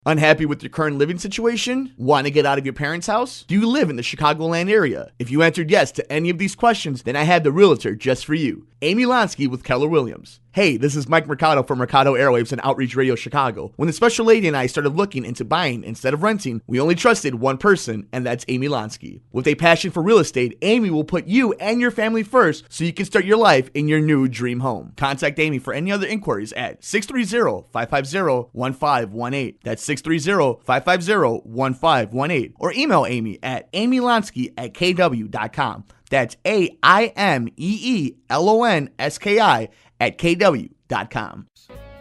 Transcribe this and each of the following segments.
Unhappy with your current living situation? Want to get out of your parents' house? Do you live in the Chicagoland area? If you answered yes to any of these questions, then I have the realtor just for you, Amy Lonsky with Keller Williams. Hey, this is Mike Mercado from Mercado Airwaves and Outreach Radio Chicago. When the special lady and I started looking into buying instead of renting, we only trusted one person, and that's Amy Lonsky. With a passion for real estate, Amy will put you and your family first so you can start your life in your new dream home. Contact Amy for any other inquiries at 630-550-1518. That's 630-550-1518. Or email Amy at amylonsky@kw.com. That's AIMEELONSKI@kw.com.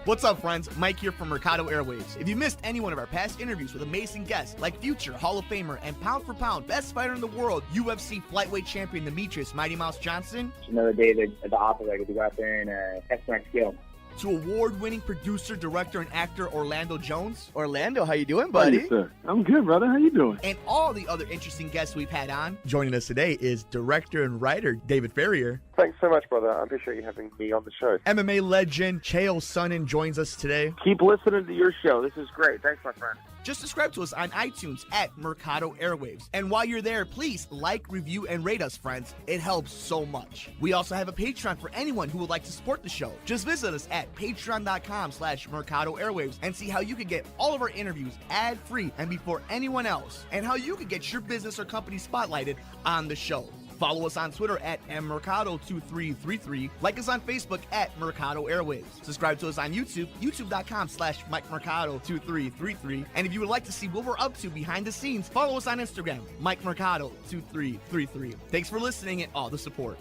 What's up, friends? Mike here from Mercado Airwaves. If you missed any one of our past interviews with amazing guests like future Hall of Famer and pound for pound best fighter in the world, UFC flyweight champion Demetrius Mighty Mouse Johnson, another day at the office, I get to go out there and test my skill. to award-winning producer, director, and actor Orlando Jones. Orlando, how you doing, buddy? Hey, sir. I'm good, brother. How you doing? And all the other interesting guests we've had on. Joining us today is director and writer David Ferrier. Thanks so much, brother. I appreciate you having me on the show. MMA legend Chael Sonnen joins us today. Keep listening to your show. This is great. Thanks, my friend. Just subscribe to us on iTunes at Mercado Airwaves. And while you're there, please like, review, and rate us, friends. It helps so much. We also have a Patreon for anyone who would like to support the show. Just visit us at patreon.com/Mercado Airwaves and see how you can get all of our interviews ad-free and before anyone else, and how you can get your business or company spotlighted on the show. Follow us on Twitter at mmercado2333. Like us on Facebook at Mercado Airwaves. Subscribe to us on YouTube, youtube.com/MikeMercado2333. And if you would like to see what we're up to behind the scenes, follow us on Instagram, MikeMercado2333. Thanks for listening and all the support.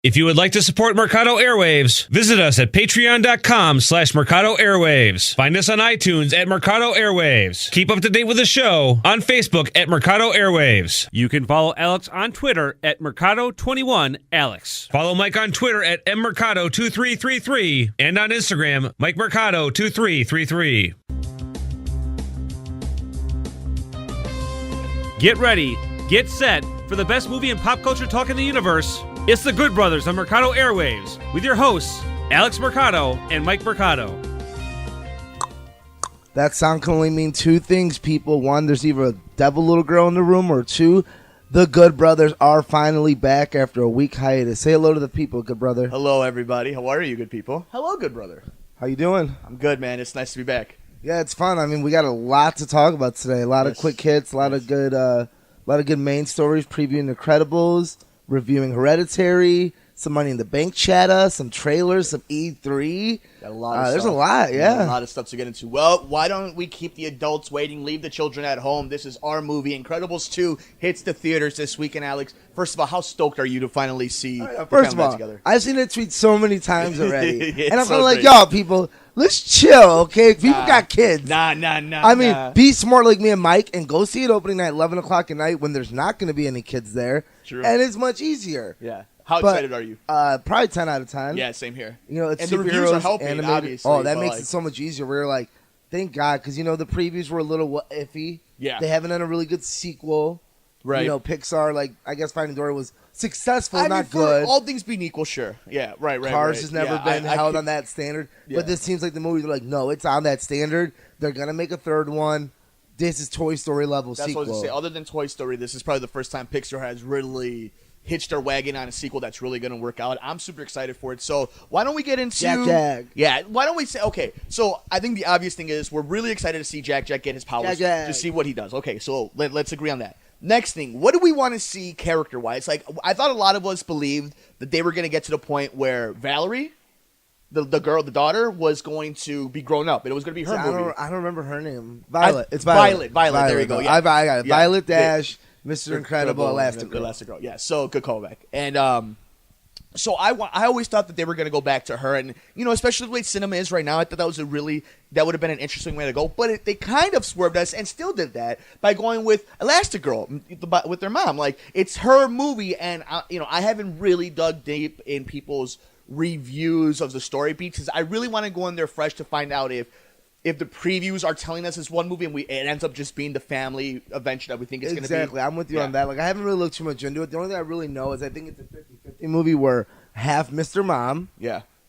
If you would like to support Mercado Airwaves, visit us at patreon.com/Mercado Airwaves. Find us on iTunes at Mercado Airwaves. Keep up to date with the show on Facebook at Mercado Airwaves. You can follow Alex on Twitter at Mercado21Alex. Follow Mike on Twitter at mmercado2333 and on Instagram, Mike Mercado2333. Get ready, get set for the best movie and pop culture talk in the universe. It's The Good Brothers on Mercado Airwaves with your hosts, Alex Mercado and Mike Mercado. That sound can only mean two things, people. One, there's either a devil little girl in the room, or two, The Good Brothers are finally back after a week hiatus. Say hello to the people, good brother. Hello, everybody. How are you, good people? Hello, good brother. How you doing? I'm good, man. It's nice to be back. Yeah, it's fun. I mean, we got a lot to talk about today. A lot of quick hits, a lot of good main stories, previewing The Credibles, reviewing Hereditary, some Money in the Bank chatter, some trailers, some E3. Got a lot of there's stuff. a lot, yeah. A lot of stuff to get into. Well, why don't we keep the adults waiting, leave the children at home? This is our movie. Incredibles 2 hits the theaters this weekend, Alex. First of all, how stoked are you to finally see First of all, together? I've seen that tweet so many times already. And I'm so kind of like, great. y'all, people, let's chill, okay? People got kids. Nah. I mean, be smart like me and Mike and go see it opening night, 11 o'clock at night when there's not going to be any kids there. True. And it's much easier. Yeah. How excited are you? Probably 10 out of 10. Yeah, same here. You know, it's and the reviews are superheroes, helping, animated. obviously. Oh, that makes it so much easier. We're like, thank God, because, you know, the previews were a little iffy. Yeah. They haven't done a really good sequel. Right. You know, Pixar, like, I guess Finding Dory was successful, I mean, not for good. all things being equal, sure. Yeah, right. Cars has never been held on that standard. Yeah. But this seems like the movies are like, no, it's on that standard. They're going to make a third one. This is Toy Story level That's sequel. what I was going to say. Other than Toy Story, this is probably the first time Pixar has really hitched their wagon on a sequel that's really going to work out. I'm super excited for it. So why don't we get into... Jack. Yeah, why don't we say... Okay, so I think the obvious thing is we're really excited to see Jack get his powers. Jack. To see what he does. Okay, so let's agree on that. Next thing, what do we want to see character-wise? Like, I thought a lot of us believed that they were going to get to the point where Valerie, the daughter, was going to be grown up. It was going to be her movie. I don't remember her name. Violet. It's Violet. Violet. There you go. Yeah. I got it. Yeah. Violet Dash, Mr. Incredible, Elastigirl. Yeah, so good callback. And so I always thought that they were going to go back to her, and you know, especially the way cinema is right now, I thought that would have been an interesting way to go. But they kind of swerved us and still did that by going with Elastigirl with their mom. Like, it's her movie, and I haven't really dug deep in people's reviews of the story beats because I really want to go in there fresh to find out if the previews are telling us it's one movie and it ends up just being the family adventure that we think it's going to be. Exactly. I'm with you on that. Like, I haven't really looked too much into it. The only thing I really know is I think it's a 50-50 movie where half Mr. Mom,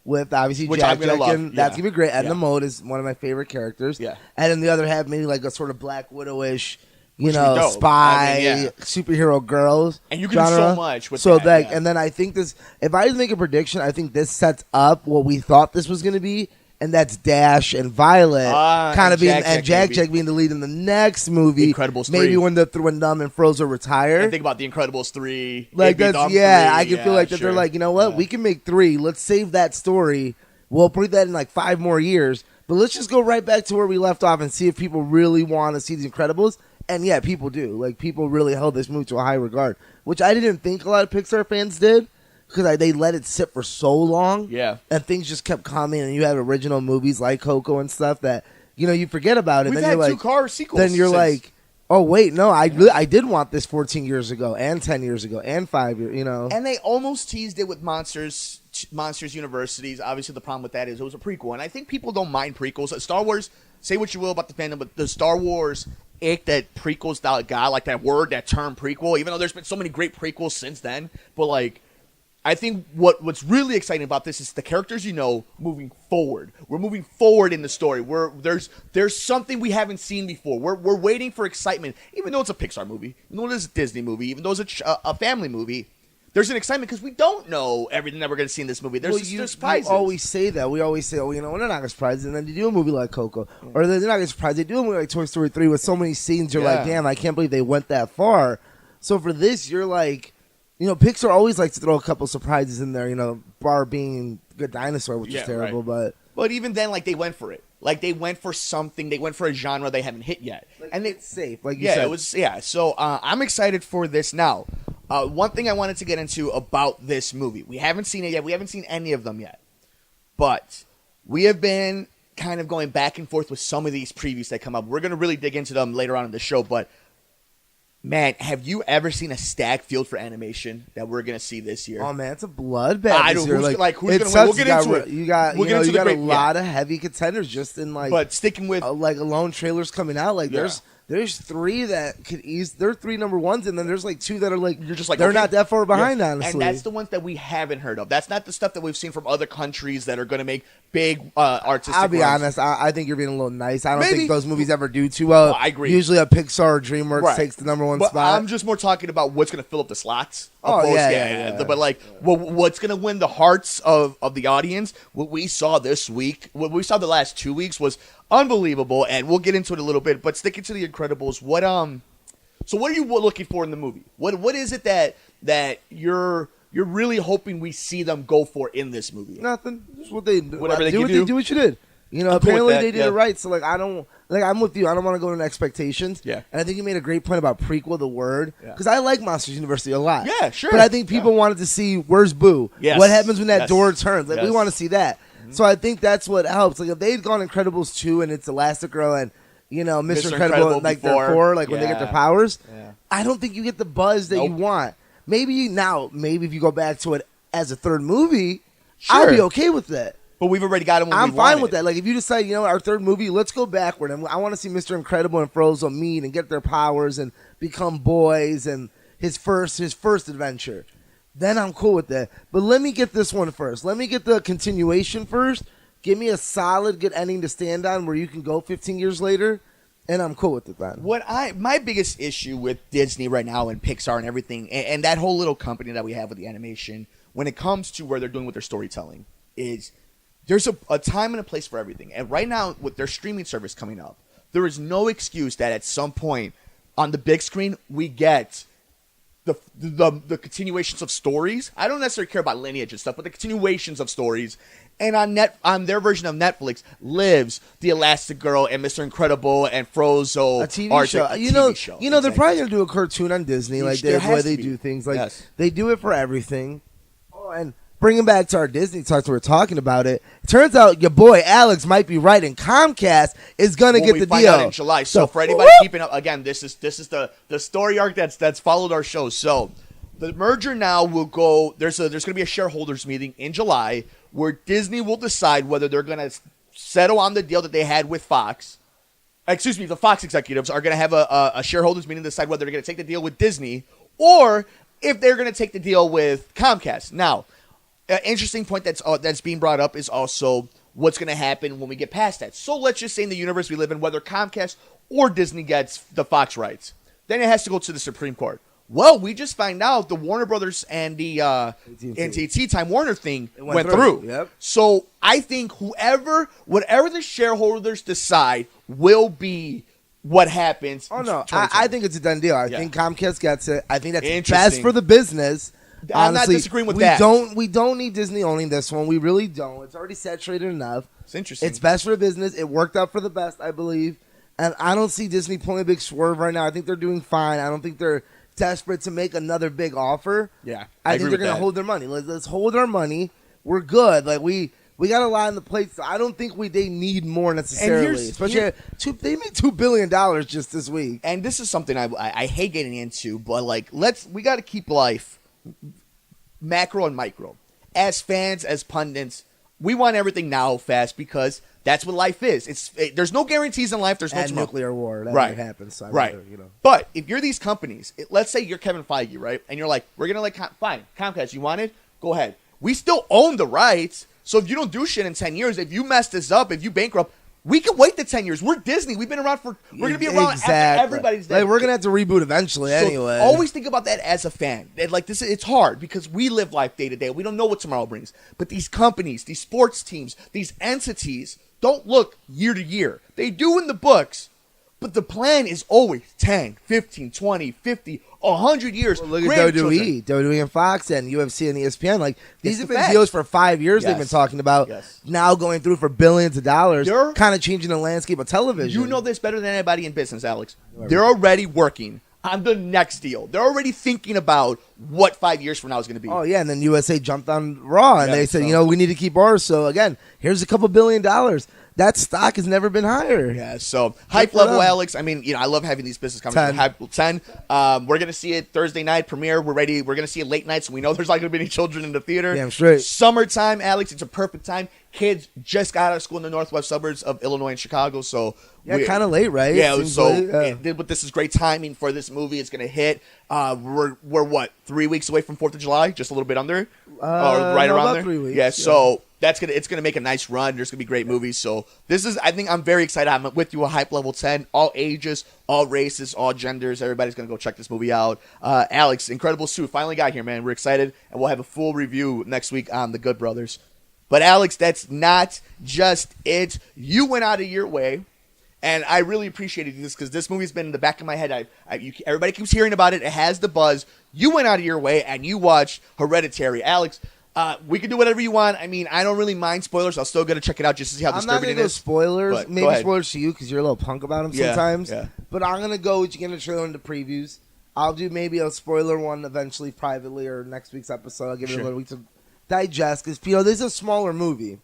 with obviously Which Jack I'm gonna Jack, love, and that's yeah. gonna be great. Edna Yeah. Mode is one of my favorite characters. Yeah. And then the other half, maybe like a sort of Black Widow-ish, Which would be dope. spy, I mean, yeah. superhero girls. And you can do so genre. much with so that, yeah. And then I think this, if I had to make a prediction, I think this sets up what we thought this was going to be, and that's Dash and Violet kind of being, and Jack being the lead in the next movie. Incredibles 3. Maybe when Dumb and Frozo retire. And think about the Incredibles 3. Like It'd be that's, Dumb yeah, 3. I can feel like that sure. they're like, you know what, we can make 3. Let's save that story. We'll put that in like 5 more years. But let's just go right back to where we left off and see if people really want to see the Incredibles. And yeah, people do. Like, people really held this movie to a high regard, which I didn't think a lot of Pixar fans did, because they let it sit for so long. Yeah. And things just kept coming, and you have original movies like Coco and stuff that, you forget about it. We've then had you're like, 2 car sequels. then you're since. like, oh, wait, no, I did want this 14 years ago, and 10 years ago, and 5 years, And they almost teased it with Monsters Universities. Obviously, the problem with that is it was a prequel. And I think people don't mind prequels. Star Wars, say what you will about the fandom, but the Star Wars ick that prequels got, like that word, that term prequel, even though there's been so many great prequels since then. But, like, I think what's really exciting about this is the characters moving forward. We're moving forward in the story. There's something we haven't seen before. We're waiting for excitement, even though it's a Pixar movie, even though it's a Disney movie, even though it's a family movie. There's an excitement because we don't know everything that we're going to see in this movie. There's surprises. You always say that. We always say, we're not going to surprise. And then you do a movie like Coco, or they're not going to surprise. They do a movie like Toy Story 3 with so many scenes. You're like, damn, I can't believe they went that far. So for this, you're like, Pixar always likes to throw a couple surprises in there. Bar being Good Dinosaur, which is terrible, right. But even then, like, they went for it. Like, they went for something. They went for a genre they haven't hit yet, and it's safe. Like you said, it was. Yeah, so I'm excited for this now. One thing I wanted to get into about this movie. We haven't seen it yet. We haven't seen any of them yet. But we have been kind of going back and forth with some of these previews that come up. We're going to really dig into them later on in the show. But, man, have you ever seen a stag field for animation that we're going to see this year? Oh, man, it's a bloodbath this year. Who's going to win? We'll get into it. You got a lot of heavy contenders just in, like... But sticking with... like, alone trailers coming out. Like, There's 3 that could ease. There are 3 number ones, and then there's like 2 that are like you're just like they're not that far behind, honestly. And that's the ones that we haven't heard of. That's not the stuff that we've seen from other countries that are going to make big artistic. I'll be honest. I think you're being a little nice. I don't think those movies ever do too well. I agree. Usually, a Pixar or DreamWorks takes the number 1 spot. I'm just more talking about what's going to fill up the slots. Yeah. But what's going to win the hearts of the audience? What we saw this week, what we saw the last 2 weeks was unbelievable, and we'll get into it a little bit. But sticking to the Incredibles, so what are you looking for in the movie? What is it that you're really hoping we see them go for in this movie? Nothing. Just what they do. Whatever they do. can do. Do what you did. Apparently they did it right. So I'm with you. I don't want to go into expectations. Yeah. And I think you made a great point about prequel, the word, because I like Monsters University a lot. Yeah, sure. But I think people wanted to see where's Boo. Yes. What happens when that Yes. door turns? Like we want to see that. Mm-hmm. So I think that's what helps. Like if they'd gone Incredibles 2 and it's Elastigirl and Mr. Incredible like before. their core, like when they get their powers, Yeah. I don't think you get the buzz that you want. Maybe if you go back to it as a third movie, I'll be okay with that. But we've already got him. I'm fine with that. Like if you decide, our third movie, let's go backward, and I want to see Mr. Incredible and Frozo meet and get their powers and become boys and his first adventure. Then I'm cool with that. But let me get this one first. Let me get the continuation first. Give me a solid, good ending to stand on where you can go 15 years later, and I'm cool with it then. My biggest issue with Disney right now and Pixar and everything, and that whole little company that we have with the animation, when it comes to where they're doing with their storytelling, is there's a time and a place for everything. And right now, with their streaming service coming up, there is no excuse that at some point on the big screen we get the continuations of stories. I don't necessarily care about lineage and stuff, but the continuations of stories. And on their version of Netflix lives the Elastigirl and Mr. Incredible and Frozo. A TV show. TV show. They're probably going to do a cartoon on Disney. Like the way they do things. Like they do it for everything. Oh, and bringing back to our Disney talks, we were talking about it. Turns out your boy Alex might be right, and Comcast is going to get the deal in July. So for anybody keeping up, again, this is the story arc that's followed our show. So the merger now will go. There's going to be a shareholders meeting in July where Disney will decide whether they're going to settle on the deal that they had with Fox. Excuse me, the Fox executives are going to have a shareholders meeting to decide whether they're going to take the deal with Disney or if they're going to take the deal with Comcast. Now, interesting point that's being brought up is also what's going to happen when we get past that. So let's just say in the universe we live in, whether Comcast or Disney gets the Fox rights, then it has to go to the Supreme Court. Well, we just find out the Warner Brothers and the AT&T Time Warner thing went through. Yep. So I think whatever the shareholders decide will be what happens. Oh, no. I think it's a done deal. I think Comcast gets it. I think that's best for the business. I'm Honestly, not disagreeing with that. We don't need Disney owning this one. We really don't. It's already saturated enough. It's interesting. It's best for the business. It worked out for the best, I believe. And I don't see Disney pulling a big swerve right now. I think they're doing fine. I don't think they're desperate to make another big offer. Yeah, I think they're going to hold their money. Let's hold our money. We're good. Like we got a lot on the plate. So I don't think they need more necessarily. Especially they made $2 billion just this week. And this is something I hate getting into, but like we got to keep life macro and micro. As fans, as pundits, we want everything now fast because that's what life is. There's no guarantees in life. There's no nuclear war. That right. might happen. So right. But if you're these companies, let's say you're Kevin Feige, right? And you're like, we're going to fine, Comcast, you want it? Go ahead. We still own the rights. So if you don't do shit in 10 years, if you mess this up, if you bankrupt, we can wait the 10 years. We're Disney. We're going to be around after everybody's dead. Like, we're going to have to reboot eventually anyway. Always think about that as a fan. It's hard because we live life day to day. We don't know what tomorrow brings. But these companies, these sports teams, these entities don't look year to year. They do in the books, but the plan is always 10, 15, 20, 50, 100 years. Well, look at WWE and Fox and UFC and ESPN. Like, these have been deals for 5 years they've been talking about. Now going through for billions of dollars, kind of changing the landscape of television. You know this better than anybody in business, Alex. They're already working on the next deal. They're already thinking about what 5 years from now is going to be. Oh, yeah, and then USA jumped on Raw, and they said, we need to keep ours. So, again, here's a couple $1 billion. That stock has never been higher. Yeah, so hype level, Alex. I mean, I love having these business conversations. 10. We're going to see it Thursday night premiere. We're ready. We're going to see it late night, so we know there's not going to be any children in the theater. Damn straight. Summertime, Alex. It's a perfect time. Kids just got out of school in the northwest suburbs of Illinois and Chicago, so kind of late, right? Yeah, but this is great timing for this movie. It's going to hit. We're what, 3 weeks away from 4th of July? Just a little bit under, or right around there. 3 weeks. Yeah, so it's gonna make a nice run. There's gonna be great movies. So I think I'm very excited. I'm with you. A hype level 10. All ages, all races, all genders. Everybody's gonna go check this movie out. Alex, incredible suit. Finally got here, man. We're excited, and we'll have a full review next week on The Good Brothers. But Alex, that's not just it. You went out of your way, and I really appreciated this because this movie's been in the back of my head. Everybody keeps hearing about it. It has the buzz. You went out of your way, and you watched Hereditary. Alex, we can do whatever you want. I mean, I don't really mind spoilers. I'll still go to check it out just to see how disturbing it is. I'm not going to go spoilers. Maybe spoilers to you because you're a little punk about them sometimes. Yeah. But I'm going to go with you get a trailer into previews. I'll do maybe a spoiler one eventually privately or next week's episode. I'll give it a little week to digest because, this is a smaller movie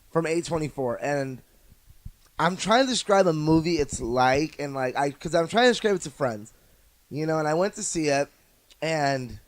from A24. And I'm trying to describe a movie it's like. And because I'm trying to describe it to friends. And I went to see it. And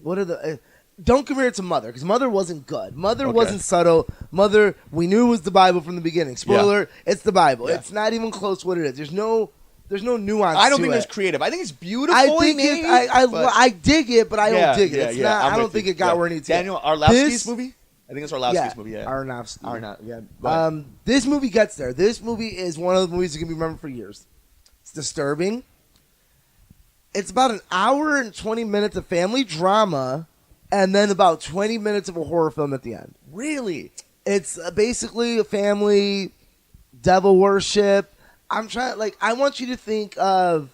what are the... don't compare it to Mother, because Mother wasn't good. Mother wasn't subtle. Mother, we knew it was the Bible from the beginning. Spoiler, it's the Bible. Yeah. It's not even close what it is. There's no nuance. I don't think it's creative. I think it's beautiful. I dig it, but I don't dig it. I don't think it got where it needs to. Daniel Arlovsky's movie? I think it's Arlovsky's movie, yeah. Aronofsky. Yeah. This movie gets there. This movie is one of the movies that can be remembered for years. It's disturbing. It's about an hour and 20 minutes of family drama, and then about 20 minutes of a horror film at the end. Really? It's basically a family devil worship. I want you to think of...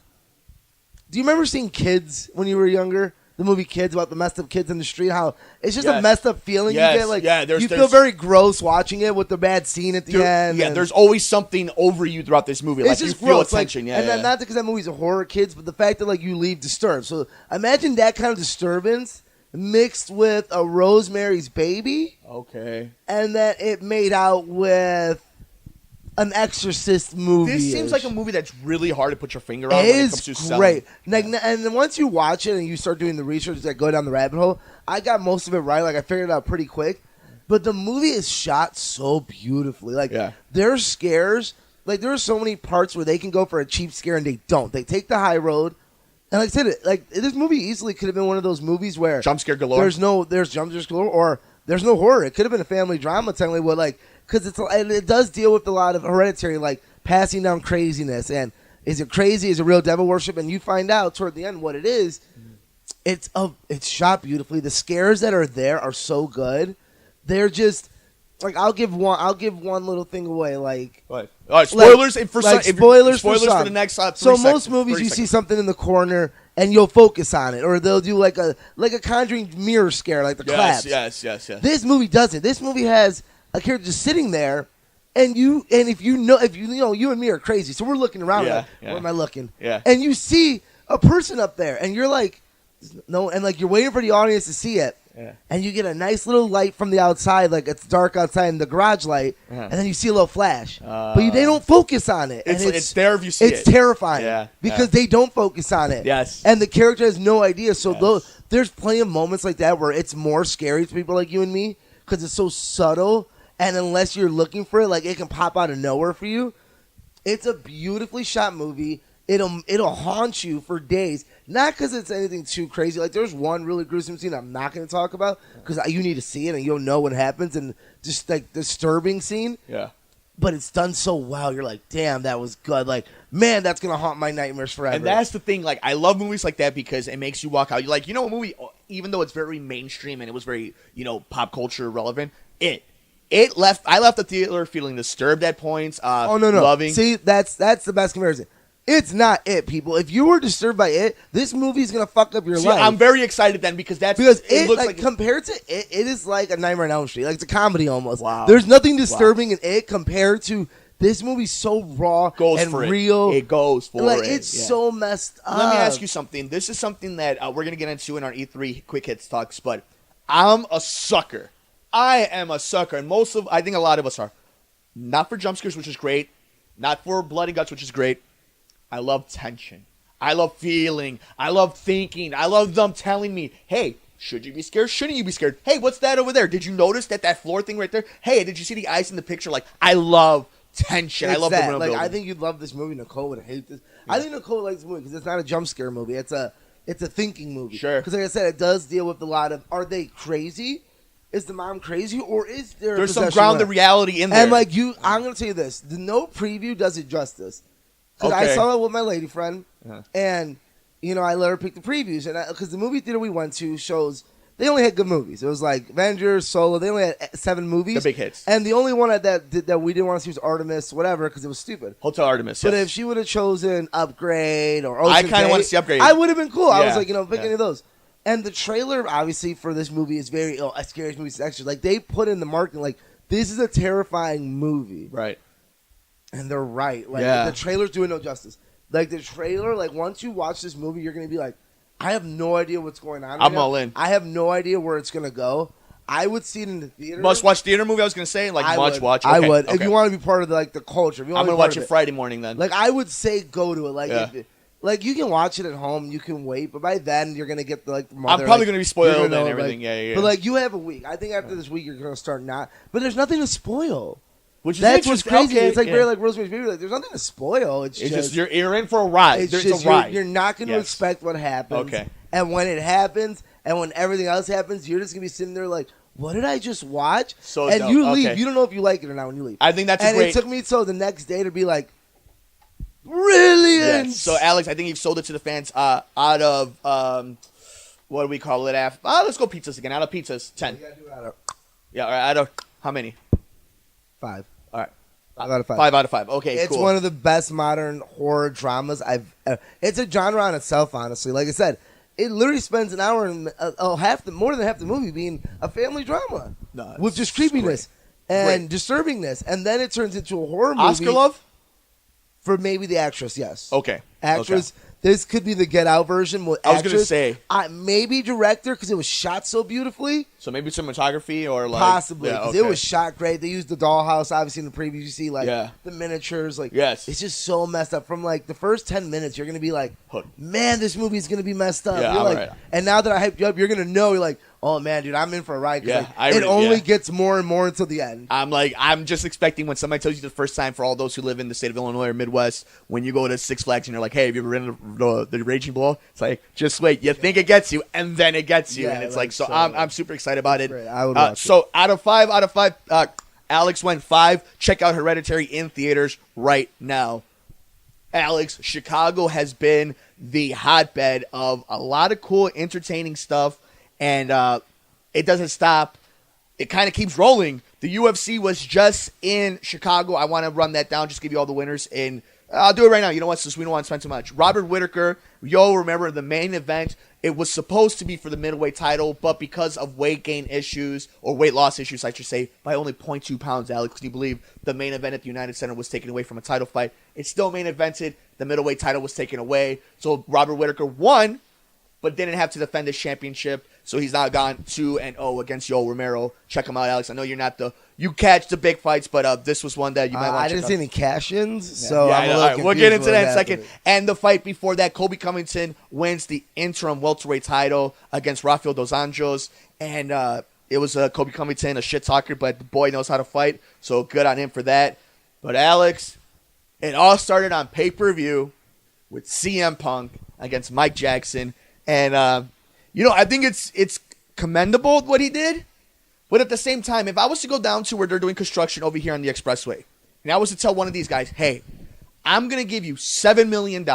Do you remember seeing Kids when you were younger? The movie Kids, about the messed up kids in the street, how it's just a messed up feeling you get. You feel very gross watching it with the bad scene at the end. Yeah, there's always something over you throughout this movie. It's just you feel gross. attention. Not because that movie's a horror, kids, but the fact that you leave disturbed. So imagine that kind of disturbance mixed with a Rosemary's Baby. Okay. And that it made out with an Exorcist movie. This seems like a movie that's really hard to put your finger on when it comes to selling. Great. And then once you watch it and you start doing the research that go down the rabbit hole, I got most of it right. I figured it out pretty quick. But the movie is shot so beautifully. Their scares, there are so many parts where they can go for a cheap scare and they don't. They take the high road. And like I said, this movie easily could have been one of those movies where Jump scare galore. There's jump scares galore, or there's no horror. It could have been a family drama, technically, because it does deal with a lot of Hereditary, like passing down craziness. And is it crazy? Is it real devil worship? And you find out toward the end what it is. It's shot beautifully. The scares that are there are so good. They're just like I'll give one little thing away. Like what? All right, spoilers spoilers for some. the next. So most movies you see something in the corner and you'll focus on it, or they'll do like a Conjuring mirror scare, like the claps. Yes. This movie doesn't. This movie has a character just sitting there, and you know you and me are crazy, so we're looking around. Where am I looking? Yeah. And you see a person up there, and you're like, no, and like you're waiting for the audience to see it. Yeah. And you get a nice little light from the outside, like it's dark outside in the garage light, and then you see a little flash. But they don't focus on it. It's there if you see it. It's terrifying because they don't focus on it. Yes. And the character has no idea. So there's plenty of moments like that where it's more scary to people like you and me because it's so subtle. And unless you're looking for it, like it can pop out of nowhere for you. It's a beautifully shot movie. It'll haunt you for days. Not because it's anything too crazy. Like there's one really gruesome scene I'm not going to talk about because you need to see it and you'll know what happens, and just like disturbing scene. Yeah. But it's done so well. You're like, damn, that was good. Like, man, that's going to haunt my nightmares forever. And that's the thing. Like, I love movies like that because it makes you walk out. You're like, a movie, even though it's very mainstream and it was very, pop culture relevant, I left the theater feeling disturbed at points. No. Loving. See, that's the best comparison. It's not it, people. If you were disturbed by it, this movie's gonna fuck up your life. I'm very excited then because it looks like compared to it is like a Nightmare on Elm Street. Like it's a comedy almost. Wow. There's nothing disturbing in it compared to this movie's so raw and real. It goes for it. It's so messed up. Let me ask you something. This is something that we're gonna get into in our E3 quick hits talks, but I'm a sucker. I am a sucker, and I think a lot of us are. Not for jump scares, which is great. Not for blood and guts, which is great. I love tension. I love feeling. I love thinking. I love them telling me, hey, should you be scared? Shouldn't you be scared? Hey, what's that over there? Did you notice that floor thing right there? Hey, did you see the ice in the picture? Like, I love tension. I love the world building. I think you'd love this movie. Nicole would hate this. Yeah. I think Nicole likes this movie because it's not a jump scare movie. It's a thinking movie. Sure. Because like I said, it does deal with a lot of, are they crazy? Is the mom crazy, or is there's some grounded reality in there? And like I'm gonna tell you this: the no preview does it justice. Because I saw it with my lady friend, and I let her pick the previews, and because the movie theater we went to shows they only had good movies. It was like Avengers, Solo. They only had 7 movies, the big hits, and the only one that we didn't want to see was Artemis, whatever, because it was stupid. Hotel Artemis. But yes. if she would have chosen Upgrade or Ocean I kind of want to see Upgrade. I would have been cool. I was like, pick any of those. And the trailer, obviously, for this movie is very, a scary movie section. Like, they put in the marketing, like, this is a terrifying movie. Right. And they're right. Like, the trailer's doing no justice. Like, the trailer, like, once you watch this movie, you're going to be like, I have no idea what's going on. I'm all in. I have no idea where it's going to go. I would see it in the theater. Must-watch theater movie, I was going to say? Like, must-watch? Okay. I would. Okay. If you want to be part of, the culture. If you I'm going to watch it Friday morning, then. Like, I would say go to it. Like, you can watch it at home, you can wait, but by then, you're going to get, the mother. I'm probably going to be spoiled and everything, yeah. But, you have a week. I think after this week, you're going to start not. But there's nothing to spoil. That's what's crazy. Okay, it's very like Rosemary's Baby. Like, there's nothing to spoil. It's just you're in for a ride. It's a ride. You're not going to expect what happens. Okay. And when it happens, and when everything else happens, you're just going to be sitting there like, what did I just watch? So you leave. You don't know if you like it or not when you leave. I think that's great. And it took me till the next day to be like, brilliant. Yes. So, Alex, I think you've sold it to the fans out of, what do we call it? Let's go pizzas again. Out of pizzas, 10. You gotta do it out of. Yeah, all right. Out of how many? 5. All right. 5 out of 5. 5 out of 5. Okay, it's cool. one of the best modern horror dramas it's a genre on itself, honestly. Like I said, it literally spends an hour and more than half the movie being a family drama with just creepiness and disturbingness, and then it turns into a horror movie. Oscar love for maybe the actress, yes. Okay, actress. Okay. This could be the Get Out version. With I was going to say. Maybe director, because it was shot so beautifully. So maybe cinematography or like. Possibly, because it was shot great. They used the dollhouse, obviously, in the previews. You see, the miniatures. It's just so messed up. From, the first 10 minutes, you're going to be like, man, this movie's going to be messed up. Yeah, you're like, right. And now that I hyped you up, you're going to know, you're like, oh, man, dude, I'm in for a ride. It only gets more and more until the end. I'm just expecting when somebody tells you the first time, for all those who live in the state of Illinois or Midwest, when you go to Six Flags and you're like, like, hey, have you ever ridden the Raging Bull? It's like, just wait. You think it gets you, and then it gets you. Yeah, and it's like, like, so so I'm super excited about it. great. I would watch so out of five, Alex went 5. Check out Hereditary in theaters right now. Alex, Chicago has been the hotbed of a lot of cool, entertaining stuff, and it doesn't stop. It kind of keeps rolling. The UFC was just in Chicago. I want to run that down, just give you all the winners, and I'll do it right now. You know what, since we don't want to spend too much. Robert Whittaker, remember the main event, it was supposed to be for the middleweight title, but because of weight gain issues, or weight loss issues, I should say, by only 0.2 pounds, Alex, can you believe the main event at the United Center was taken away from a title fight? It's still main evented. The middleweight title was taken away. So Robert Whittaker won, but didn't have to defend his championship. So he's now gone 2-0 against Yoel Romero. Check him out, Alex. I know you're not you catch the big fights, but this was one that you might want to check out. I didn't see any cash-ins, so I'm a little confused. We'll get into that in a second. Happened. And the fight before that, Colby Covington wins the interim welterweight title against Rafael Dos Anjos. And it was Colby Covington, a shit talker, but the boy knows how to fight, so good on him for that. But Alex, it all started on pay-per-view with CM Punk against Mike Jackson. And, I think it's commendable what he did. But at the same time, if I was to go down to where they're doing construction over here on the expressway, and I was to tell one of these guys, hey, I'm going to give you $7 million.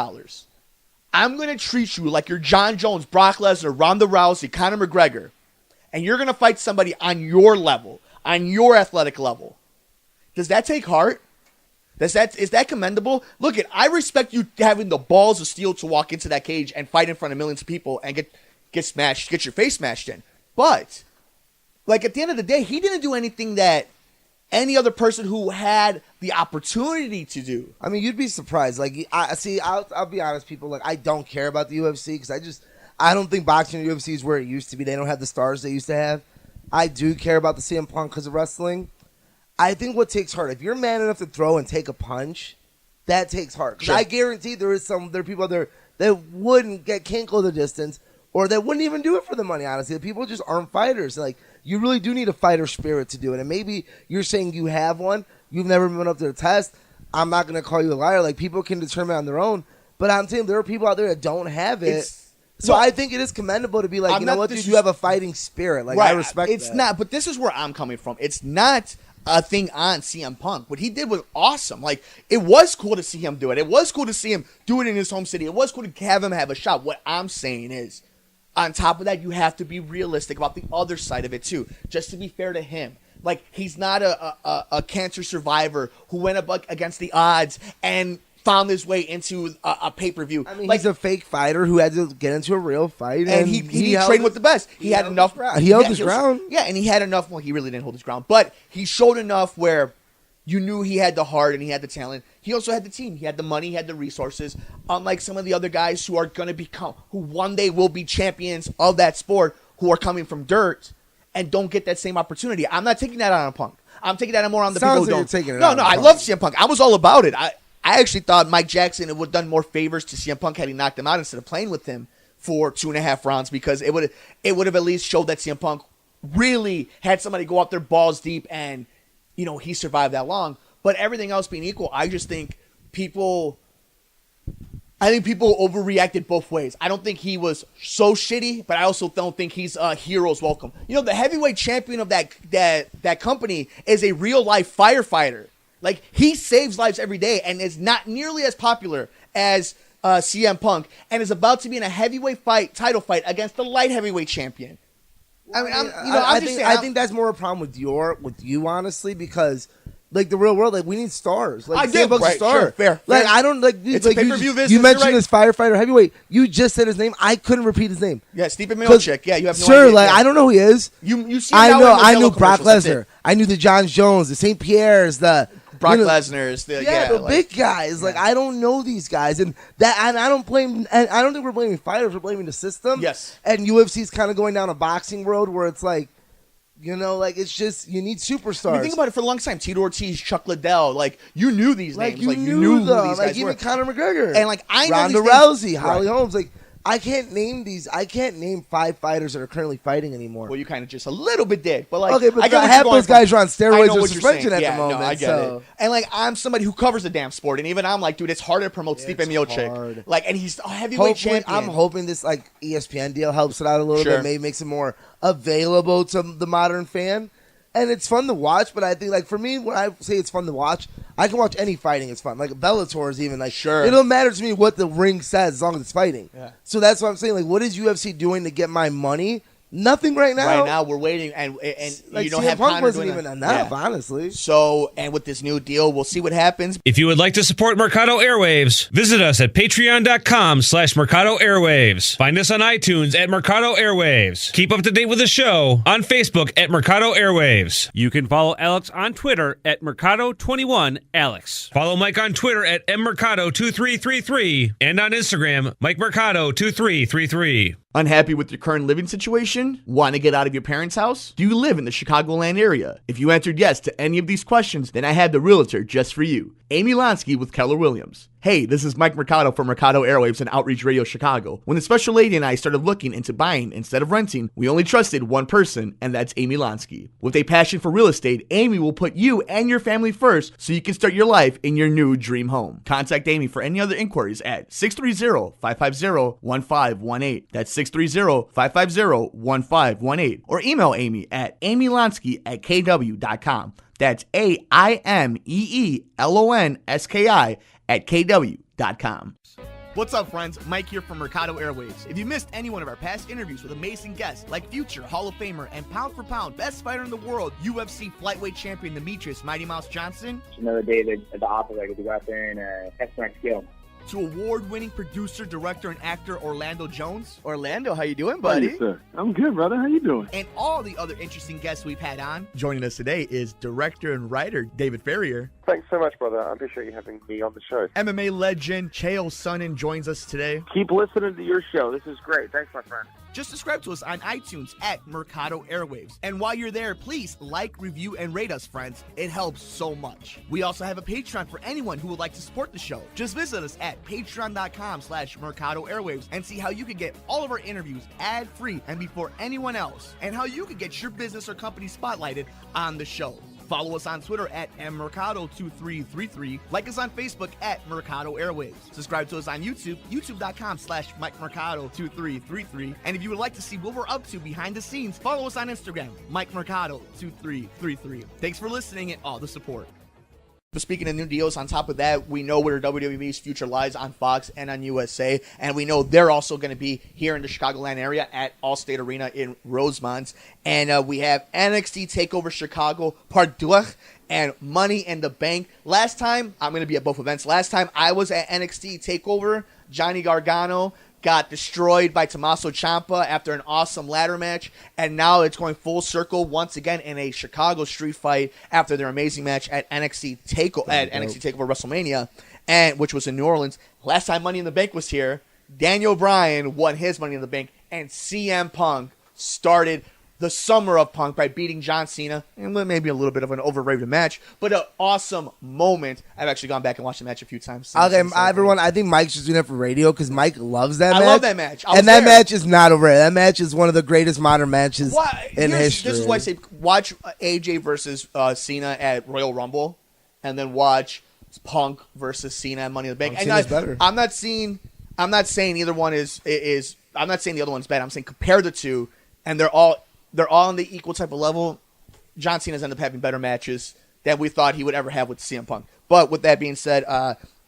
I'm going to treat you like you're John Jones, Brock Lesnar, Ronda Rousey, Conor McGregor, and you're going to fight somebody on your level, on your athletic level. Does that take heart? Is that commendable? Look, I respect you having the balls of steel to walk into that cage and fight in front of millions of people and get smashed, get your face smashed in. But, like, at the end of the day, he didn't do anything that any other person who had the opportunity to do. I mean, you'd be surprised. Like, I'll be honest, people. Like, I don't care about the UFC because I don't think boxing and UFC is where it used to be. They don't have the stars they used to have. I do care about the CM Punk because of wrestling. I think what takes heart, if you're man enough to throw and take a punch, that takes heart. Because sure. I guarantee there are people out there that can't go the distance, or that wouldn't even do it for the money, honestly. People just aren't fighters. Like, you really do need a fighter spirit to do it. And maybe you're saying you have one, you've never been up to the test. I'm not going to call you a liar. Like, people can determine on their own. But I'm saying there are people out there that don't have it. I think it is commendable to be like, you know what, dude, you have a fighting spirit. Like, right. I respect that. It's not, but this is where I'm coming from. It's not a thing on CM Punk. What he did was awesome. Like, it was cool to see him do it. It was cool to see him do it in his home city. It was cool to have him have a shot. What I'm saying is, on top of that, you have to be realistic about the other side of it, too. Just to be fair to him. Like, he's not a cancer survivor who went up against the odds and found his way into a pay-per-view. I mean, like, he's a fake fighter who had to get into a real fight. And he trained with the best. He had enough. He held his ground. Yeah, and he had enough. Well, he really didn't hold his ground. But he showed enough where you knew he had the heart and he had the talent. He also had the team. He had the money. He had the resources. Unlike some of the other guys who are going to who one day will be champions of that sport, who are coming from dirt and don't get that same opportunity. I'm not taking that out on Punk. I'm taking that more on the people who don't. No, I love CM Punk. I was all about it. I actually thought Mike Jackson would have done more favors to CM Punk had he knocked him out instead of playing with him for 2.5 rounds, because it would have at least showed that CM Punk really had somebody go up there balls deep and, he survived that long. But everything else being equal, I just think people overreacted both ways. I don't think he was so shitty, but I also don't think he's a hero's welcome. The heavyweight champion of that company is a real life firefighter. Like, he saves lives every day and is not nearly as popular as CM Punk, and is about to be in a heavyweight title fight against the light heavyweight champion. I think that's more a problem with you, honestly, because, like, the real world, like, we need stars. Like, CM Punk's a star. Sure, fair. Like, I don't, like, it's a pay-per-view business. You mentioned this firefighter heavyweight. You just said his name. I couldn't repeat his name. Yeah, Stephen Miocic. Yeah, you have no idea. Sure, like, I don't know who he is. You see him I knew Brock Lesnar. I knew the John Jones, the St. Pierre's, the Brock Lesnar's, the big guys. Like, I don't know these guys, and I don't blame. And I don't think we're blaming fighters. We're blaming the system. Yes. And UFC's kind of going down a boxing road where it's like, like, it's just, you need superstars. Think about it for a long time. Tito Ortiz, Chuck Liddell, like, you knew these names. You knew who these guys were. Even Conor McGregor. And, like, I know Ronda Rousey, Holly Holmes. Like, I can't name 5 fighters that are currently fighting anymore. Well, you kind of just a little bit did, but like, okay, but I get what half you're going those guys are on I steroids know or what you're suspension saying. at the moment. No, I get so. it. And like, I'm somebody who covers the damn sport, and even I'm like, dude, it's harder to promote Stipe It's Miocic. hard. Like, and he's a heavyweight champion. I'm hoping this like ESPN deal helps it out a little Sure. bit, maybe makes it more available to the modern fan. And it's fun to watch, but I think, like, for me, when I say it's fun to watch, I can watch any fighting. It's fun. Like, Bellator is even, like, Sure. It don't matter to me what the ring says as long as it's fighting. Yeah. So that's what I'm saying. Like, what is UFC doing to get my money? Nothing right now. Right now, we're waiting, and Like, you don't CM have Punk Conor wasn't doing even that. enough, honestly. So, and with this new deal, we'll see what happens. If you would like to support Mercado Airwaves, visit us at patreon.com/Mercado Airwaves. Find us on iTunes at Mercado Airwaves. Keep up to date with the show on Facebook at Mercado Airwaves. You can follow Alex on Twitter at Mercado21Alex. Follow Mike on Twitter at mmercado2333 and on Instagram, Mike Mercado2333. Unhappy with your current living situation? Want to get out of your parents' house? Do you live in the Chicagoland area? If you answered yes to any of these questions, then I have the realtor just for you, Amy Lonsky with Keller Williams. Hey, this is Mike Mercado from Mercado Airwaves and Outreach Radio Chicago. When the special lady and I started looking into buying instead of renting, we only trusted one person, and that's Amy Lonsky. With a passion for real estate, Amy will put you and your family first so you can start your life in your new dream home. Contact Amy for any other inquiries at 630-550-1518. That's 630-550-1518. Or email Amy at amylonsky@kw.com. That's AIMEELONSKI@kw.com. What's up, friends? Mike here from Mercado Airwaves. If you missed any one of our past interviews with amazing guests like future Hall of Famer and pound for pound best fighter in the world, UFC flyweight champion Demetrius Mighty Mouse Johnson, Another day at the operator to go out there and test my skill. to award-winning producer, director, and actor Orlando Jones. Orlando, how you doing, How buddy? you, sir? I'm good, brother. How you doing? And all the other interesting guests we've had on. Joining us today is director and writer David Ferrier. Thanks so much, brother. I appreciate you having me on the show. MMA legend Chael Sonnen joins us today. Keep listening to your show. This is great. Thanks, my friend. Just subscribe to us on iTunes at Mercado Airwaves. And while you're there, please like, review, and rate us, friends. It helps so much. We also have a Patreon for anyone who would like to support the show. Just visit us at patreon.com/Mercado Airwaves and see how you can get all of our interviews ad-free and before anyone else, and how you can get your business or company spotlighted on the show. Follow us on Twitter at mmercado2333. Like us on Facebook at Mercado Airwaves. Subscribe to us on YouTube, youtube.com/MikeMercado2333. And if you would like to see what we're up to behind the scenes, follow us on Instagram, MikeMercado2333. Thanks for listening and all the support. But speaking of new deals, on top of that, we know where WWE's future lies on Fox and on USA, and we know they're also going to be here in the Chicagoland area at Allstate Arena in Rosemont. And we have NXT TakeOver Chicago Part 2 and Money in the Bank. Last time, I'm going to be at both events. Last time I was at NXT TakeOver, Johnny Gargano got destroyed by Tommaso Ciampa after an awesome ladder match, and now it's going full circle once again in a Chicago street fight after their amazing match at NXT TakeOver WrestleMania, and which was in New Orleans. Last time Money in the Bank was here, Daniel Bryan won his Money in the Bank, and CM Punk started the summer of Punk by beating John Cena, and maybe a little bit of an overrated match, but an awesome moment. I've actually gone back and watched the match a few times. Everyone, I think Mike's just doing it for radio because Mike loves that match. I love that match. And that match is not overrated. That match is one of the greatest modern matches in history. This is why I say watch AJ versus Cena at Royal Rumble, and then watch Punk versus Cena at Money in the Bank. Cena's better. I'm not saying either one is. I'm not saying the other one's bad. I'm saying compare the two, and they're all on the equal type of level. John Cena's ended up having better matches than we thought he would ever have with CM Punk. But with that being said,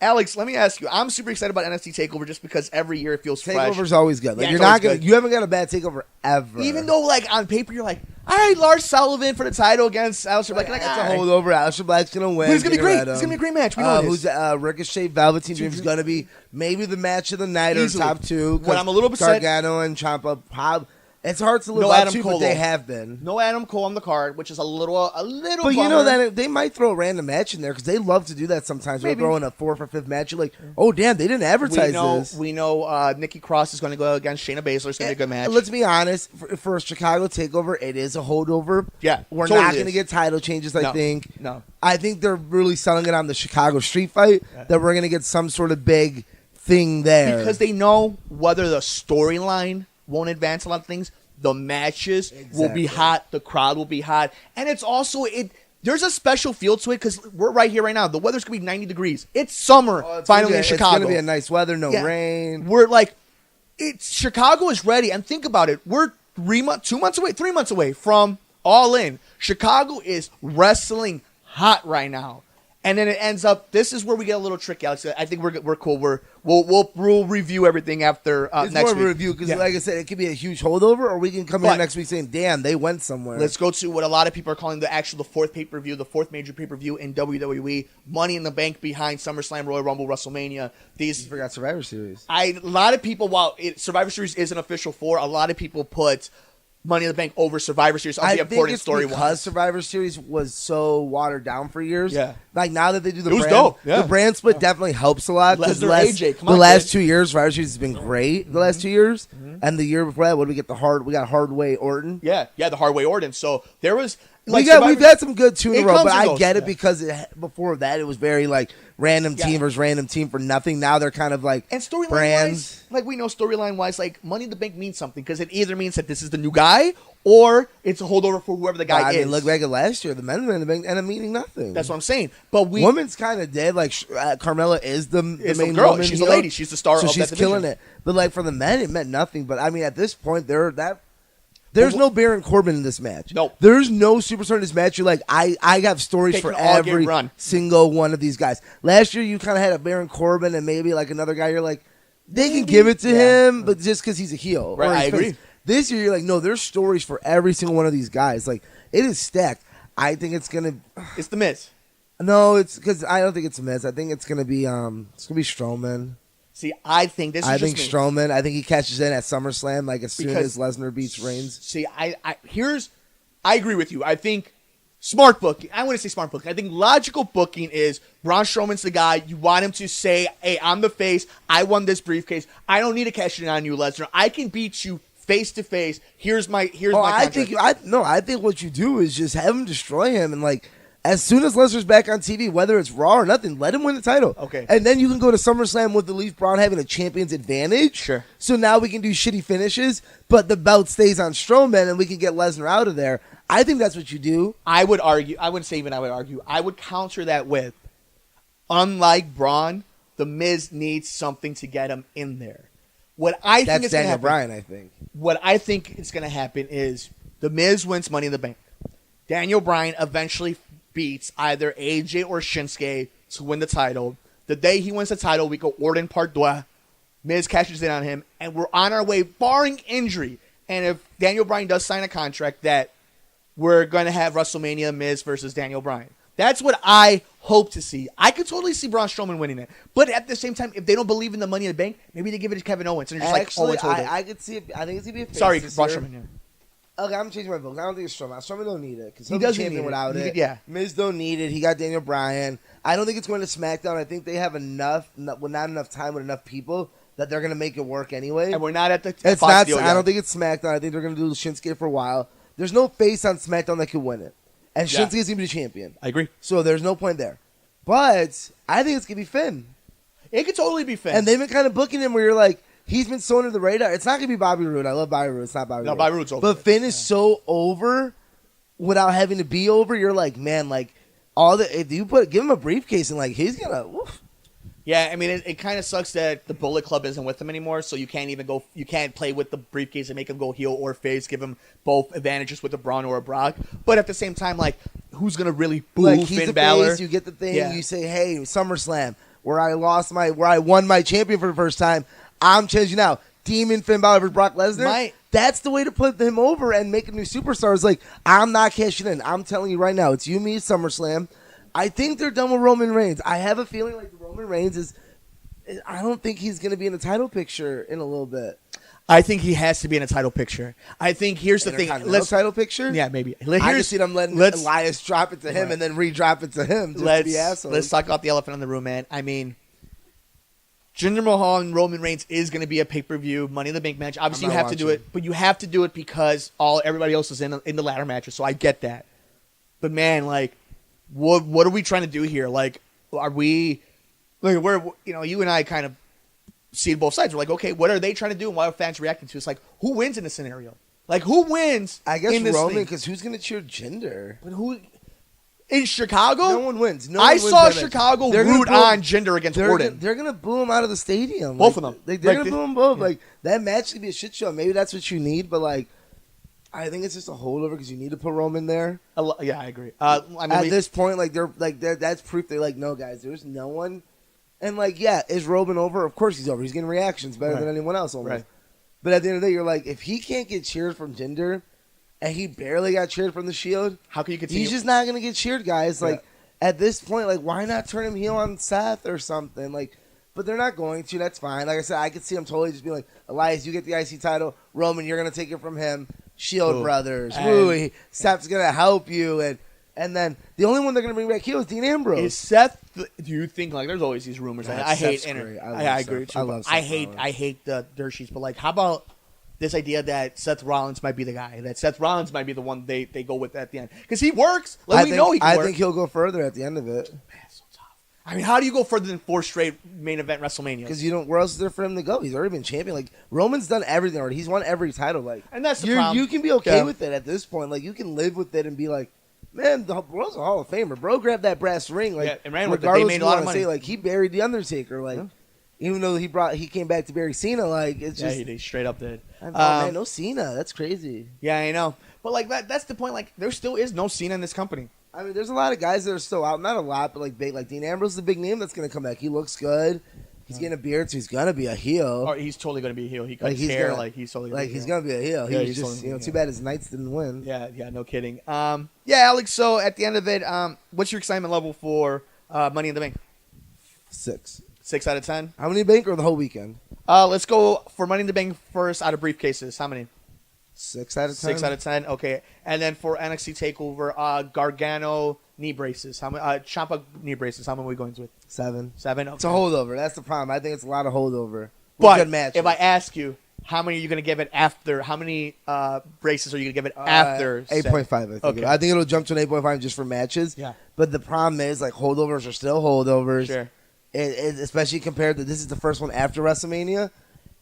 Alex, let me ask you. I'm super excited about NXT TakeOver just because every year it feels fresh. TakeOver's always good. Like, you haven't got a bad TakeOver ever. Even though, like, on paper you're like, all right, Lars Sullivan for the title against Aleister Black. Like, that's a holdover. Aleister Black's gonna win. But it's gonna be great. It's gonna be a great match. We know who's Ricochet, Velveteen Dream's gonna be maybe the match of the night or top two. What I'm a little upset, Gargano and Ciampa. It's hard to live up to, but they have been. No Adam Cole on the card, which is a little. But bummer. You know that they might throw a random match in there because they love to do that sometimes. They'll throw in a 4th or 5th match. You're like, oh damn, they didn't advertise this. We know Nikki Cross is going to go against Shayna Baszler. It's going to be a good match. Let's be honest. For a Chicago TakeOver, it is a holdover. Yeah, we're not going to get title changes. I think. No, I think they're really selling it on the Chicago street fight that we're going to get some sort of big thing there. Because they know whether the storyline won't advance a lot of things, the matches will be hot, the crowd will be hot, and it's also there's a special feel to it because we're right here right now. The weather's gonna be 90 degrees. It's summer finally in Chicago. It's gonna be a nice weather, no rain. We're like, Chicago is ready, and think about it. We're 3 months away from All In. Chicago is wrestling hot right now. And then it ends up. This is where we get a little tricky, Alex. I think we're cool. We'll review everything after it's next more week. of a review because, like I said, it could be a huge holdover, or we can come here next week saying, "Damn, they went somewhere." Let's go to what a lot of people are calling the fourth pay-per-view, the fourth major pay-per-view in WWE. Money in the Bank behind SummerSlam, Royal Rumble, WrestleMania. You forgot Survivor Series. A lot of people, while Survivor Series isn't official for, a lot of people put Money in the Bank over Survivor Series. I think it's because Survivor Series was so watered down for years. Yeah. Like now that they do the brand, dope. Yeah. The brand split definitely helps a lot. Lesnar, AJ, the last 2 years, Survivor Series has been great. The last 2 years, and the year before that, what did we get? We got Hardway Orton. Yeah, the Hardway Orton. So there was. We've had some good two in a row, but I get it because before that it was very like random team versus random team for nothing. Now they're kind of like and storyline brands. Wise, like we know storyline wise, like Money in the Bank means something because it either means that this is the new guy or it's a holdover for whoever the guy is. I mean, look back at last year, the men's Money in the Bank ended up meaning nothing. That's what I'm saying. But women's kind of dead. Like Carmella is the main girl. woman. She's a lady. She's the star. So of she's that killing it. But like for the men, it meant nothing. But I mean, at this point, there's no Baron Corbin in this match. No. There's no superstar in this match. You're like, I have stories for every single one of these guys. Last year, you kind of had a Baron Corbin and maybe like another guy. You're like, they can give it to him, but just because he's a heel. Right, I agree. This year, you're like, no, there's stories for every single one of these guys. Like, it is stacked. I think it's going to... It's The Miz. No, it's because I don't think it's The Miz. I think it's going to be Strowman. See, I think Strowman. I think he catches in at SummerSlam like as soon as Lesnar beats Reigns. See, I agree with you. I think smart booking. I want to say smart booking. I think logical booking is Braun Strowman's the guy. You want him to say, "Hey, I'm the face. I won this briefcase. I don't need to cash in on you, Lesnar. I can beat you face to face. Here's my contract." I think what you do is just have him destroy him and like. As soon as Lesnar's back on TV, whether it's Raw or nothing, let him win the title. Okay. And then you can go to SummerSlam with at least Braun having a champion's advantage. Sure. So now we can do shitty finishes, but the belt stays on Strowman and we can get Lesnar out of there. I think that's what you do. I would argue. I wouldn't say even I would argue. I would counter that with, unlike Braun, The Miz needs something to get him in there. What I think is going to happen. Daniel Bryan, I think. What I think is going to happen is The Miz wins Money in the Bank. Daniel Bryan eventually beats either AJ or Shinsuke to win the title. The day he wins the title, we go Orton Part 2. Miz cashes in on him, and we're on our way, barring injury. And if Daniel Bryan does sign a contract, that we're going to have WrestleMania Miz versus Daniel Bryan. That's what I hope to see. I could totally see Braun Strowman winning it. But at the same time, if they don't believe in the Money in the Bank, maybe they give it to Kevin Owens. And it's Actually, like, Owens I could see it. I think it's going to be a face. Sorry, Braun Strowman, yeah. Okay, I'm changing my vote. I don't think it's Strowman. Strowman don't need it because he doesn't champion need without it. Yeah, Miz don't need it. He got Daniel Bryan. I don't think it's going to SmackDown. I think they have not enough time with enough people that they're going to make it work anyway. And we're not at the. It's not. I don't think it's SmackDown. I think they're going to do Shinsuke for a while. There's no face on SmackDown that could win it, and Shinsuke's going to be the champion. I agree. So there's no point there. But I think it's going to be Finn. It could totally be Finn. And they've been kind of booking him where you're like. He's been so under the radar. It's not going to be Bobby Roode. I love Bobby Roode. It's not Bobby Roode. No, Bobby Roode's over. But Finn is so over without having to be over. You're like, man, like, if you give him a briefcase and, like, he's going to, woof. Yeah, I mean, it kind of sucks that the Bullet Club isn't with him anymore, so you can't play with the briefcase and make him go heel or face, give him both advantages with a Braun or a Brock. But at the same time, like, who's going to really boo like, Finn Balor? Face, you get the thing, you say, hey, SummerSlam, where I won my champion for the first time, I'm changing now. Demon Finn Balor versus Brock Lesnar. That's the way to put him over and make a new superstar. It's like, I'm not cashing in. I'm telling you right now, it's you, me, SummerSlam. I think they're done with Roman Reigns. I have a feeling like the Roman Reigns is. I don't think he's going to be in the title picture in a little bit. I think he has to be in a title picture. I think here's the thing. Let's title picture. Yeah, maybe. I can see them letting Elias drop it to him and then re-drop it to him. Let's talk about the elephant in the room, man. I mean. Jinder Mahal and Roman Reigns is going to be a pay-per-view Money in the Bank match. Obviously, you have to do it, but you have to do it because everybody else is in the ladder matches. So I get that. But man, like, what are we trying to do here? Like, are we? Like, you and I kind of seeing both sides. We're like, okay, what are they trying to do, and what are fans reacting to? It's like, who wins in this scenario? Like, who wins? I guess in this Roman, thing? because who's gonna cheer Jinder? But who in Chicago? No one wins. No I one wins saw that match. Chicago They're gonna root boo- on Jinder against Orton. They're gonna boo him out of the stadium. Both of them. Like, they're Like, gonna boo him both. Like that match could be a shit show. Maybe that's what you need, but like, I think it's just a holdover because you need to put Roman there. Yeah, I agree. I mean, At this point, that's proof they're like, no, guys, there's no one. And like, yeah, is Roman over? Of course he's over. He's getting reactions better than anyone else almost. Right. But at the end of the day, you're like, if he can't get cheered from Jinder, and he barely got cheered from the Shield, how can you continue? he's just not gonna get cheered, guys. Like at this point, like why not turn him heel on Seth or something? Like, but they're not going to. That's fine. Like I said, I could see him totally just being like, Elias, you get the IC title. Roman, you're gonna take it from him. Shield brothers. Woo, Seth's gonna help you, and then the only one they're gonna bring back heel is Dean Ambrose. Is Seth? Do you think like there's always these rumors? Yeah, I hate Seth's great. I agree too. I love Seth I hate the dirt sheets, but like, how about this idea that Seth Rollins might be the guy? That Seth Rollins might be the one they go with at the end because he works. Like, we know he can work. I think he'll go further at the end of it. Man, it's so tough. I mean, how do you go further than 4 straight main event WrestleMania? Because you don't. Where else is there for him to go? He's already been champion. Like Roman's done everything already. He's won every title. Like, and that's the problem. You can be okay with it at this point. Like you can live with it and be like, man, the world's a Hall of Famer. Bro, grab that brass ring. Like, and ran with it. They regardless made of a lot what of I money. say, like he buried the Undertaker. Like, even though he came back to bury Cena. Like it's just he straight up did. Man, no Cena. That's crazy. Yeah, I know. But like that's the point. Like there still is no Cena in this company. I mean, there's a lot of guys that are still out. Not a lot, but like big. Like Dean Ambrose is a big name that's going to come back. He looks good. He's getting a beard, so he's going to be a heel. Or he's totally going to be a heel. He cut Like, his he's hair. gonna- Like he's totally Like gonna he's be a heel. going to be a heel. Yeah, He's he's just, totally gonna be a too heel. bad his Knights didn't win. Yeah, no kidding. Yeah, Alex. So at the end of it, what's your excitement level for Money in the Bank? 6. 6 out of 10. How many bank or the whole weekend? Let's go for Money in the Bank first out of briefcases. How many? 6 out of 10. 6 out of 10. Okay, and then for NXT Takeover, Gargano knee braces. How many? Ciampa knee braces. How many are we going with? 7. 7. Okay. It's a holdover. That's the problem. I think it's a lot of holdover. But good matches. if I ask you, how many are you going to give it after? How many braces are you going to give it after? 8.5, I think. Okay. I think it'll jump to an 8.5 just for matches. Yeah. But the problem is, like, holdovers are still holdovers. Sure. Especially compared to this is the first one after WrestleMania,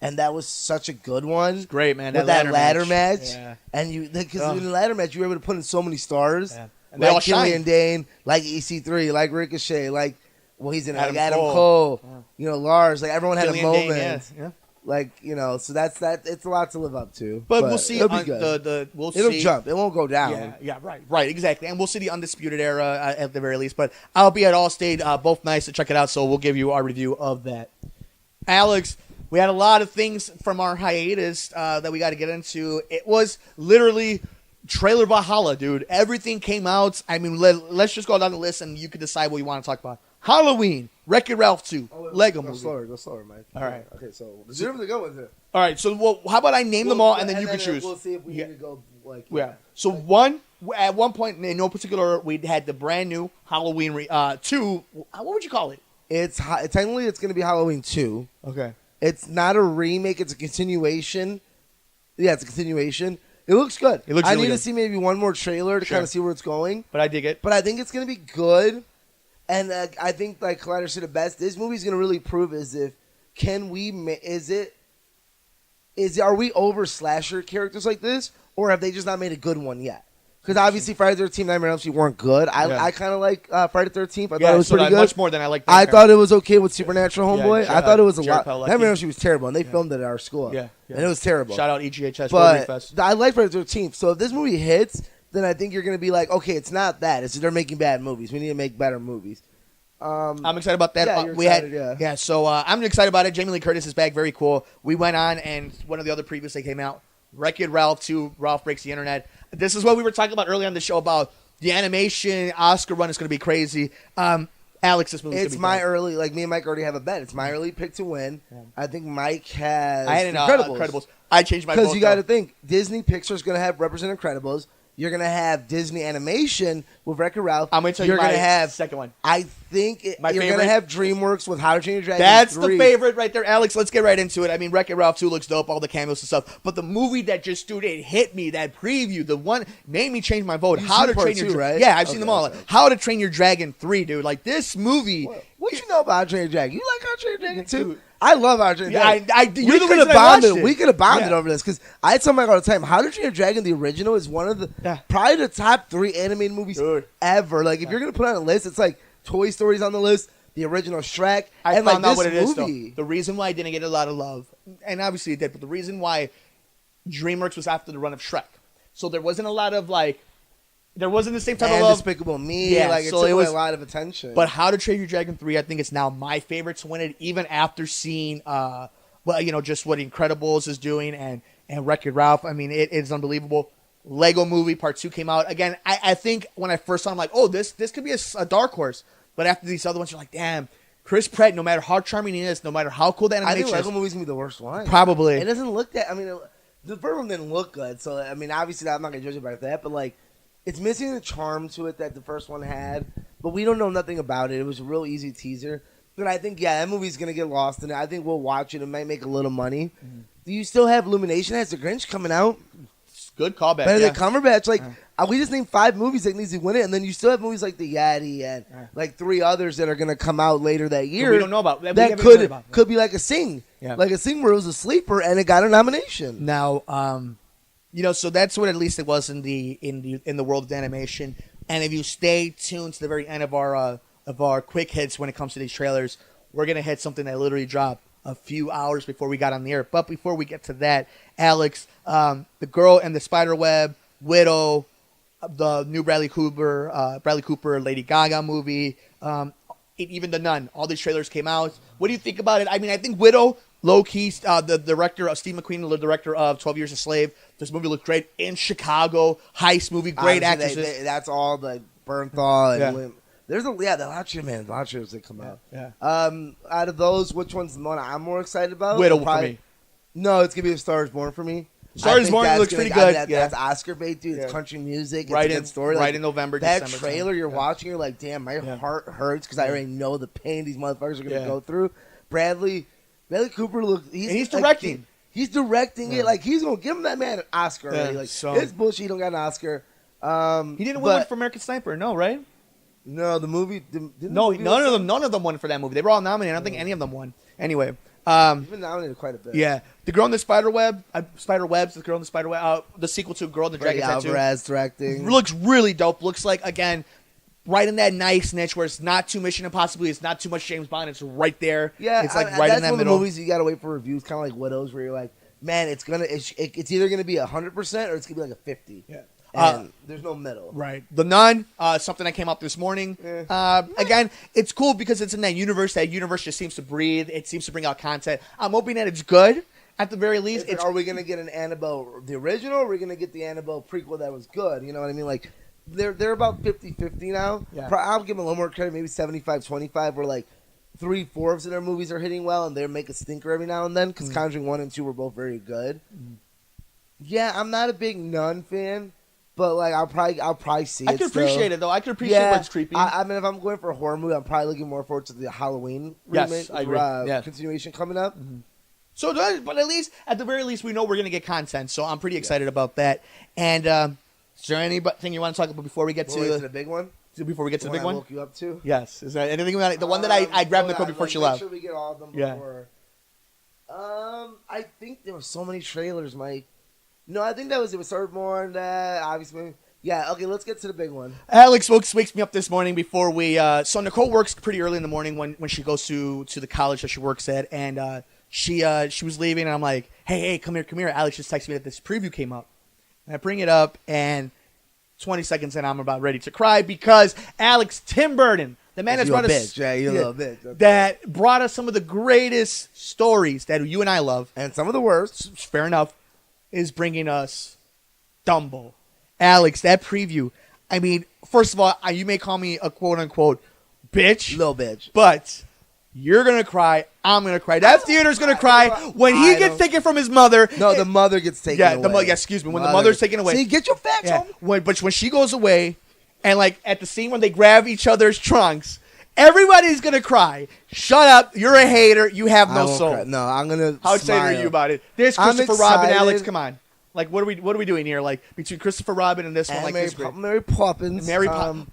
and that was such a good one. Great, man. With that ladder match. Yeah. And because in the ladder match, you were able to put in so many stars. Yeah. And they all Like Killian shine. Dane, like EC3, like Ricochet, like, well, he's in it, like Adam Cole. Cole, Yeah. you know, Lars. Like, everyone had Killian a Dane, moment. yeah. Like, you know, so that's that. It's a lot to live up to. But we'll see. It'll be On good. we'll It'll see. jump. It won't go down. Yeah, right, exactly. And we'll see the Undisputed Era at the very least. But I'll be at Allstate both nights to check it out, so we'll give you our review of that. Alex, we had a lot of things from our hiatus that we got to get into. It was literally trailer Valhalla, dude. Everything came out. I mean, let's just go down the list, and you can decide what you want to talk about. Halloween, Wreck-It Ralph 2, Lego Go movie. slower, Mike. All right. Okay, so zero to go with it. All right, so how about I name them all, and then you can choose. We'll see if we Yeah. need to go like. Yeah. So at one point, in no particular order, we had the brand new Halloween 2. What would you call it? Technically it's going to be Halloween 2. Okay. It's not a remake. It's a continuation. Yeah, it's a continuation. It looks good. It looks I really need to good. see maybe one more trailer to Sure. kind of see where it's going. But I dig it. But I think it's going to be good. And I think, like Collider said it best, this movie's going to really prove are we over slasher characters like this, or have they just not made a good one yet? Because obviously Friday the 13th, Nightmare on Elm Street weren't good. I kind of like Friday the 13th. I thought it was pretty good. Much more than I like. I thought it was okay with Supernatural, homeboy. Yeah, I thought it was a Jared lot. Padalecki. Nightmare on Elm Street was terrible, and they filmed it at our school. Yeah. And it was terrible. Shout out EGHS Rotary But Fest. I like Friday the 13th. So if this movie hits, then I think you're going to be like, okay, it's not that. It's they're making bad movies. We need to make better movies. I'm excited about that. Yeah, you're excited, yeah. So I'm excited about it. Jamie Lee Curtis is back. Very cool. We went on, and one of the other previews that came out, Wreck-It Ralph 2, Ralph Breaks the Internet. This is what we were talking about earlier on the show about the animation Oscar run is going to be crazy. Alex, this movie. It's my early, like me and Mike already have a bet. It's my early pick to win. Yeah. I think Mike has I had an Incredibles. I changed my vote. Because you got to think, Disney Pixar's going to represent Incredibles. You're going to have Disney Animation with Wreck-It Ralph. I'm going to tell you You're my going to have second one. I think you're going to have DreamWorks with How to Train Your Dragon. That's 3. the favorite right there, Alex. Let's get right into it. I mean, Wreck-It Ralph 2 looks dope, all the cameos and stuff. But the movie that just, dude, it hit me, that preview, the one made me change my vote. You've How seen to part Train Your 2, Dragon. right? Yeah, I've seen them all. Okay. How to Train Your Dragon 3, dude. Like, this movie What you know about Andre the Dragon? You like Andre the Dragon too? Dude. I love Andre the Dragon. You're the reason I watched it. We could have bonded over this because I tell Mike all the time. How Did Train Your Dragon, the original, is one of the probably the top 3 animated movies ever. Like if you're gonna put on a list, it's like Toy Story's on the list, the original Shrek, I and found like out what this it is, movie. though. The reason why I didn't get a lot of love, and obviously it did, but the reason why DreamWorks was after the run of Shrek, so there wasn't a lot of like. There wasn't the same type of love. Despicable Me, Yeah, like it so took it away was a lot of attention. But How to Train Your Dragon 3, I think it's now my favorite to win it, even after seeing, just what Incredibles is doing and Wreck-It Ralph. I mean, it is unbelievable. Lego Movie Part 2 came out. Again, I think when I first saw it, I'm like, oh, this could be a dark horse. But after these other ones, you're like, damn, Chris Pratt, no matter how charming he is, no matter how cool the I animation think is. Lego Movie's gonna be the worst one. Probably. It doesn't look that. I mean, the first one didn't look good. So I mean, obviously, I'm not gonna judge it by that. But like, it's missing the charm to it that the first one had. But we don't know nothing about it. It was a real easy teaser. But I think that movie's gonna get lost in it. I think we'll watch it. It might make a little money. Mm-hmm. Do you still have Illumination as the Grinch coming out? Good callback. Better than Cumberbatch. Like we just named 5 movies that needs to win it, and then you still have movies like The Yeti and like 3 others that are gonna come out later that year. We don't know about that. Could be like a Sing, like a Sing where it was a sleeper and it got a nomination. Now, so that's what at least it was in the world of animation. And if you stay tuned to the very end of our quick hits when it comes to these trailers, we're gonna hit something that literally dropped a few hours before we got on the air. But before we get to that, Alex, The Girl and the Spiderweb, Widow, the new Bradley Cooper, Lady Gaga movie, even The Nun. All these trailers came out. What do you think about it? I mean, I think Widow, low-key, the director of Steve McQueen, the director of 12 Years a Slave. This movie looked great. In Chicago, heist movie, great actresses. That's all the Bernthal and there's the Lottery Man. Lottery that come out. Yeah. Out of those, which one's the one I'm more excited about? Widow for me. No, it's gonna be A Star Is Born for me. Star Is Born looks pretty good. That's Oscar bait, dude. It's country music. Right it's a good story. Right in November, that December. Trailer you're watching, you're like, damn, my heart hurts because I already know the pain these motherfuckers are gonna go through. Bradley Cooper looks. He's directing. He's directing it. Like he's gonna give him that man an Oscar already. Like it's bullshit. He don't got an Oscar. He didn't win one for American Sniper, no, right? No, the movie. None of them won for that movie. They were all nominated. I don't think any of them won. Anyway, he's been nominated quite a bit. Yeah, The Girl in the Spiderwebs, The Girl in the Spiderweb, the sequel to Girl in the Dragon Tattoo. Alvarez directing. Looks really dope. Looks like, again, right in that nice niche where it's not too Mission Impossible, it's not too much James Bond. It's right there. Yeah, it's like right in that middle. middle. Movies you gotta wait for reviews, kind of like Widows, where you're like, man, it's either gonna be 100% or it's gonna be like a 50. Yeah. And there's no middle. Right. The Nun, something that came out this morning. Again, it's cool because it's in that universe. That universe just seems to breathe. It seems to bring out content. I'm hoping that it's good at the very least. Are we going to get an Annabelle, the original, or are we going to get the Annabelle prequel that was good? You know what I mean? Like, they're about 50-50 now. Yeah. I'll give them a little more credit, maybe 75-25, where like 3/4 of their movies are hitting well and they make a stinker every now and then because Conjuring 1 and 2 were both very good. Yeah, I'm not a big Nun fan. But like I'll probably see it. I could appreciate it though. I could appreciate when it's creepy. I mean, if I'm going for a horror movie, I'm probably looking more forward to the Halloween remake, I agree. Continuation coming up. Mm-hmm. So, but at the very least, we know we're going to get content. So I'm pretty excited about that. And is there anything you want to talk about before we get to the big one? Before we get to the big one, I woke you up to? Yes. Is there anything about it? The one that I grabbed Nicole before she left. Make sure we get all of them before. I think there were so many trailers, Mike. No, I think it was Star Born. That obviously. Yeah, okay, let's get to the big one. Alex wakes me up this morning before we... so Nicole works pretty early in the morning when she goes to the college that she works at, and she was leaving, and I'm like, hey, come here. Alex just texted me that this preview came up. And I bring it up, and 20 seconds in, I'm about ready to cry because Alex Tim Burton, the man that's brought us... you're a little bitch. Okay. That brought us some of the greatest stories that you and I love. And some of the worst. Fair enough. Is bringing us Dumbo. Alex, that preview. I mean, first of all, you may call me a quote-unquote bitch. Little bitch. But you're going to cry. I'm going to cry. That theater's going to cry when he gets taken from his mother. No, the mother gets taken away. Excuse me. When the mother's taken away. See, get your facts on. But when she goes away, and like at the scene when they grab each other's trunks, everybody's going to cry. Shut up. You're a hater. You have no soul. Cry. No, I'm going to How excited are you about it? There's Christopher Robin, Alex. Come on. Like, what are we doing here? Like, between Christopher Robin and this one, like Mary Poppins.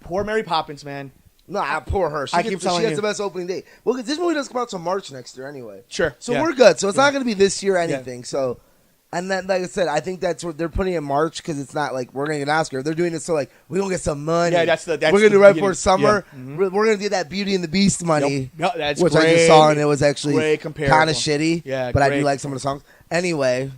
Poor Mary Poppins, man. No, I poor her. She I keep telling she has you. the best opening date. Well, because this movie doesn't come out until March next year anyway. Sure. So yeah. we're good. So it's not going to be this year or anything. So, and then, like I said, I think that's what they're putting in March because it's not like we're going to get an Oscar. They're doing it so like we're going to get some money. Yeah, that's we're going to do it right before summer. Yeah. We're going to get that Beauty and the Beast money. Yep. That's which great. I just saw and it was actually Great kind comparable. of shitty. Yeah, but I great. do like some of the songs. Anyway,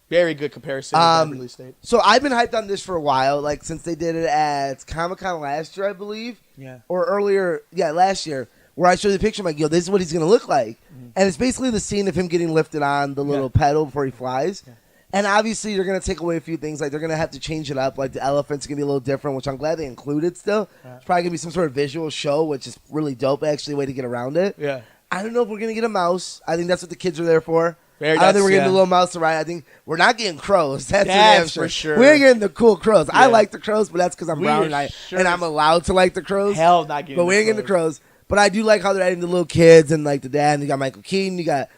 Very good comparison with that release date. so I've been hyped on this for a while, like since they did it at Comic-Con last year, I believe. Yeah. Or earlier, last year, where I showed the picture. I'm like, yo, this is what he's going to look like. And it's basically the scene of him getting lifted on the little pedal before he flies. Yeah. And obviously, you're going to take away a few things. Like, they're going to have to change it up. Like, the elephant's going to be a little different, which I'm glad they included still. Yeah. It's probably going to be some sort of visual show, which is really dope, actually, way to get around it. Yeah. I don't know if we're going to get a mouse. I think that's what the kids are there for. Very I don't think we're getting yeah. the little mouse to ride. I think we're not getting crows. That's for sure. We're getting the cool crows. Yeah. I like the crows, but that's because I'm We brown are and I'm allowed to like the crows. Hell, not getting But we ain't getting the crows. But I do like how they're adding the little kids and like the dad. And you got Michael Keaton, you got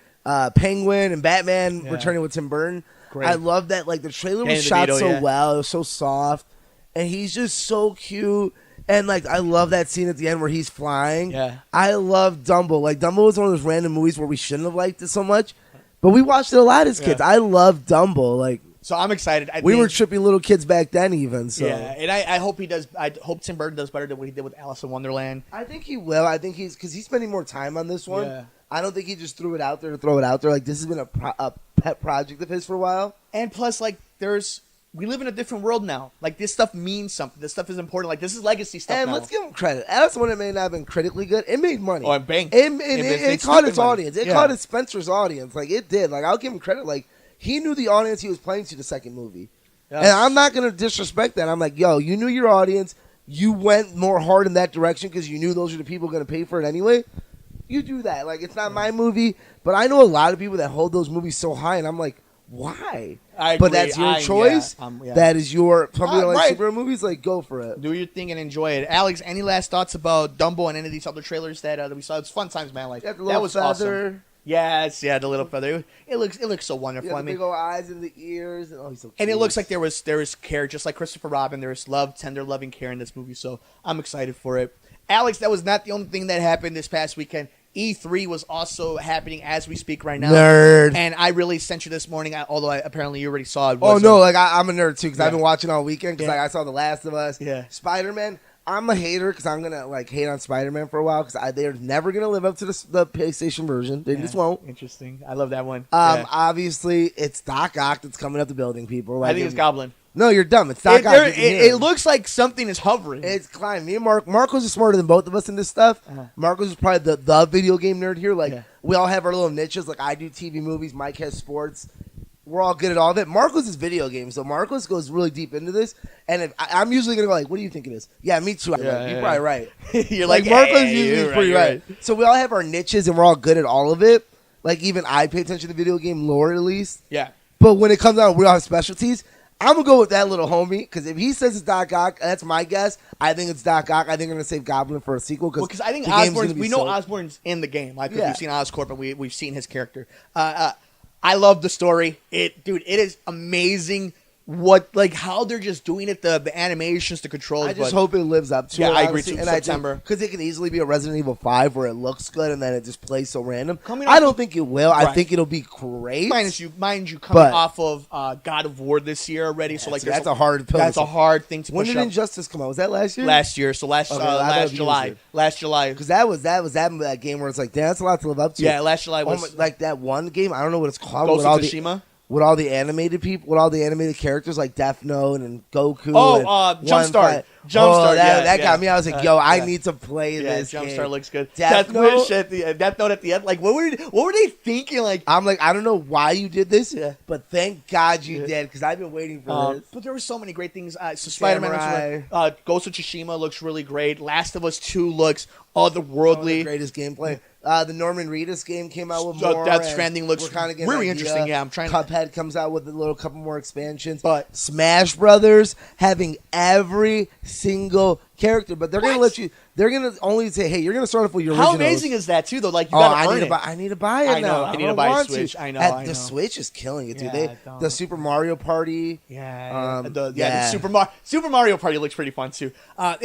Penguin and Batman returning with Tim Burton. Great. I love that. Like the trailer Danny was shot DeVito, so well. It was so soft, and he's just so cute. And like I love that scene at the end where he's flying. Yeah. I love Dumbo. Like Dumbo was one of those random movies where we shouldn't have liked it so much, but we watched it a lot as kids. I love Dumbo. Like So I'm excited. we were trippy little kids back then, even. So Yeah, and I hope he does. I hope Tim Burton does better than what he did with Alice in Wonderland. I think he will. I think he's because he's spending more time on this one. Yeah. I don't think he just threw it out there to throw it out there. Like this has been a pet project of his for a while. And plus, like, we live in a different world now. Like, this stuff means something. This stuff is important. Like, this is legacy stuff And now. let's give him credit. Alice in Wonderland may not have been critically good. It made money. Oh, and bang. It caught its money. audience. It Yeah. caught its Spencer's audience. Like it did. Like I'll give him credit. Like he knew the audience he was playing to the second movie. Yeah. And I'm not gonna disrespect that. I'm like, yo, you knew your audience. You went more hard in that direction because you knew those are the people going to pay for it anyway. You do that. Like it's not my movie, but I know a lot of people that hold those movies so high, and I'm like, why? I But agree. that's your choice. Yeah. That is your. Somebody that likes right. superhero movies, like go for it. Do your thing and enjoy it. Alex, any last thoughts about Dumbo and any of these other trailers that we saw? It's fun times, man. Like Got the that little was feather, awesome. Yes, yeah, the little feather. It looks so wonderful. You got I the mean, big old eyes and the ears, and he's so cute. and it looks like there was care, just like Christopher Robin. There was love, tender, loving care in this movie. So I'm excited for it. Alex, that was not the only thing that happened this past weekend. E3 was also happening as we speak right now. Nerd. And I really sent you this morning, although apparently you already saw it. Oh no, like I'm a nerd too because I've been watching all weekend because Yeah. like I saw The Last of Us. Yeah. Spider-Man. I'm a hater because I'm gonna like hate on Spider-Man for a while because they're never gonna live up to the PlayStation version. They just won't. Interesting. I love that one. Obviously it's Doc Ock that's coming up the building. People. Like, I think it's Goblin. No, you're dumb. It's Doc Ock. It looks like something is hovering. It's climbing. Me and Marcos is smarter than both of us in this stuff. Marcos is probably the video game nerd here. Like we all have our little niches. Like I do TV movies. Mike has sports. We're all good at all of it. Marcos is video games, so Marcos goes really deep into this. And if I'm usually gonna go like, "What do you think it is?" Yeah, me too. You're probably right. You're like Marcos usually is pretty right. So we all have our niches, and we're all good at all of it. Like even I pay attention to video game lore at least. Yeah. But when it comes out, we all have specialties. I'm gonna go with that little homie because if he says it's Doc Ock, that's my guess. I think it's Doc Ock. I think I'm gonna save Goblin for a sequel because I think Osborn's. We know Osborn's in the game. Like we've seen Oscorp and we've seen his character. I love the story. It is amazing. How they're just doing it, the animations, the controls. I just hope it lives up to it. I agree too. And September, because it can easily be a Resident Evil 5 where it looks good and then it just plays so random. I don't think it will. Right. I think it'll be great. Mind you, coming off of God of War this year already, so that's a hard pill. That's a hard thing to push. When did Injustice come out? Was that last year? Last year, so last July. Last July, because that was that game where it's like, damn, that's a lot to live up to. Yeah, last July was like that one game. I don't know what it's called. Ghost of Tsushima. With all the animated people, with all the animated characters like Death Note and Goku. Jumpstart. That got me. I was like, I need to play this Jumpstart game. looks good. Death Note at the end. Like, what were they thinking? Like, I'm like, I don't know why you did this, but thank God you did because I've been waiting for this. But there were so many great things. So Spider-Man, Ghost of Tsushima looks really great. Last of Us 2 looks otherworldly. The greatest gameplay. The Norman Reedus game came out with more. Death Stranding looks really interesting. Yeah, I'm trying. Cuphead comes out with a couple more expansions. But Smash Brothers having every single character, but they're gonna let you. they're gonna only say, "Hey, you're gonna start off with your How originals." amazing is that too? Though, like you Oh, gotta I earn need to it. buy. I need to buy it I know, now. I need don't to buy a want Switch. I know, And I know. The Switch is killing it, dude. Yeah, The Super Mario Party. The Super Mario Party looks pretty fun too. But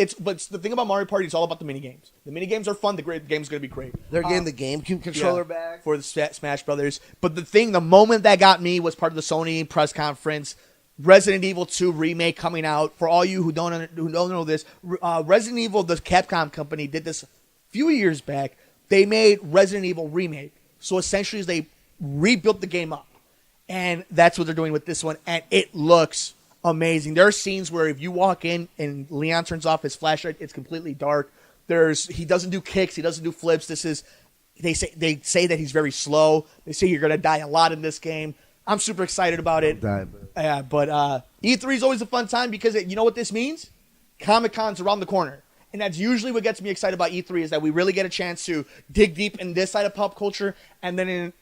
the thing about Mario Party is all about the mini games. The mini games are fun. The game's gonna be great. They're getting the GameCube controller back for the Smash Brothers. But the moment that got me was part of the Sony press conference. Resident Evil 2 remake coming out. For all you who don't know this, Resident Evil, the Capcom company, did this a few years back. They made Resident Evil remake. So essentially, they rebuilt the game up, and that's what they're doing with this one. And it looks amazing. There are scenes where if you walk in and Leon turns off his flashlight, it's completely dark. He doesn't do kicks, he doesn't do flips. They say that he's very slow. They say you're gonna die a lot in this game. I'm super excited about it. But E3 is always a fun time because you know what this means? Comic-Con's around the corner. And that's usually what gets me excited about E3 is that we really get a chance to dig deep in this side of pop culture. And then in,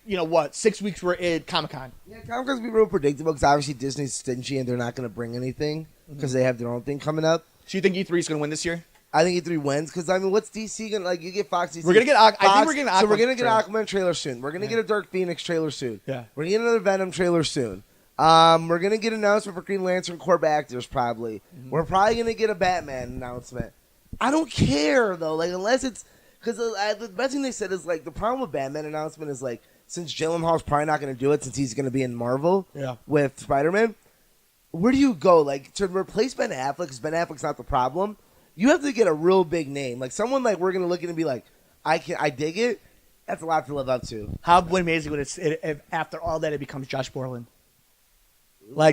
6 weeks we're at Comic-Con. Yeah, Comic-Con's be real predictable because obviously Disney's stingy and they're not going to bring anything because they have their own thing coming up. So you think E3 is going to win this year? I think E3 wins because, what's DC going to, you get Fox, DC. We're going to get, I think we're getting Aquaman. So we're going to get an Aquaman trailer soon. We're going to get a Dark Phoenix trailer soon. Yeah. We're going to get another Venom trailer soon. We're going to get an announcement for Green Lantern Corps actors probably. Mm-hmm. We're probably going to get a Batman announcement. I don't care, though, unless it's, because the best thing they said is, the problem with Batman announcement is, since Gyllenhaal's probably not going to do it since he's going to be in Marvel with Spider-Man, where do you go? To replace Ben Affleck, because Ben Affleck's not the problem, you have to get a real big name. Someone we're going to look at and be like, I dig it. That's a lot to live up to. How amazing would it if after all that it becomes Josh Brolin?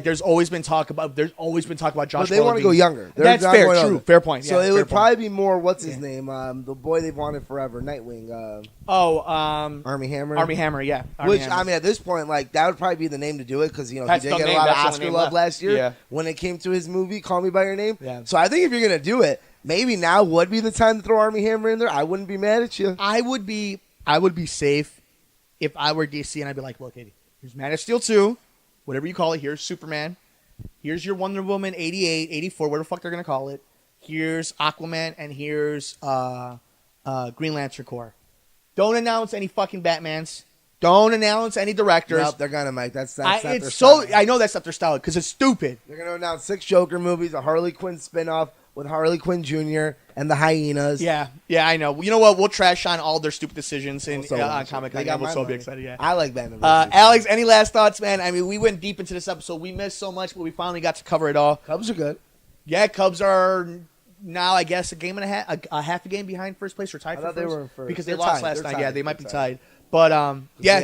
There's always been talk about Josh Brolin. But they want to go younger. That's fair, true. Fair point. So it would probably be more, what's his name? The boy they've wanted forever, Nightwing. Armie Hammer. Armie Hammer, yeah. At this point, that would probably be the name to do it because, he did get a lot of Oscar love last year when it came to his movie, Call Me By Your Name. Yeah. So I think if you're going to do it, maybe now would be the time to throw Armie Hammer in there. I wouldn't be mad at you. I would be safe if I were DC and I'd be like, look, here's Man of Steel 2. Whatever you call it, here's Superman. Here's your Wonder Woman 88, 84, whatever the fuck they're going to call it. Here's Aquaman, and here's Green Lantern Corps. Don't announce any fucking Batmans. Don't announce any directors. Nope, they're going to, Mike. That's not their style. style. I know that's not their style because it's stupid. They're going to announce 6 Joker movies, a Harley Quinn spinoff with Harley Quinn Jr. and the Hyenas. Yeah, I know. You know what? We'll trash on all their stupid decisions on Comic-Con. Yeah, we'll so be excited, yeah. I like Batman. Alex, any last thoughts, man? I mean, we went deep into this episode. We missed so much, but we finally got to cover it all. Cubs are good. Yeah, Cubs are now, I guess, a half a game behind first place or tied for first. They were first. Because they lost last night. Yeah, they might be tied. But,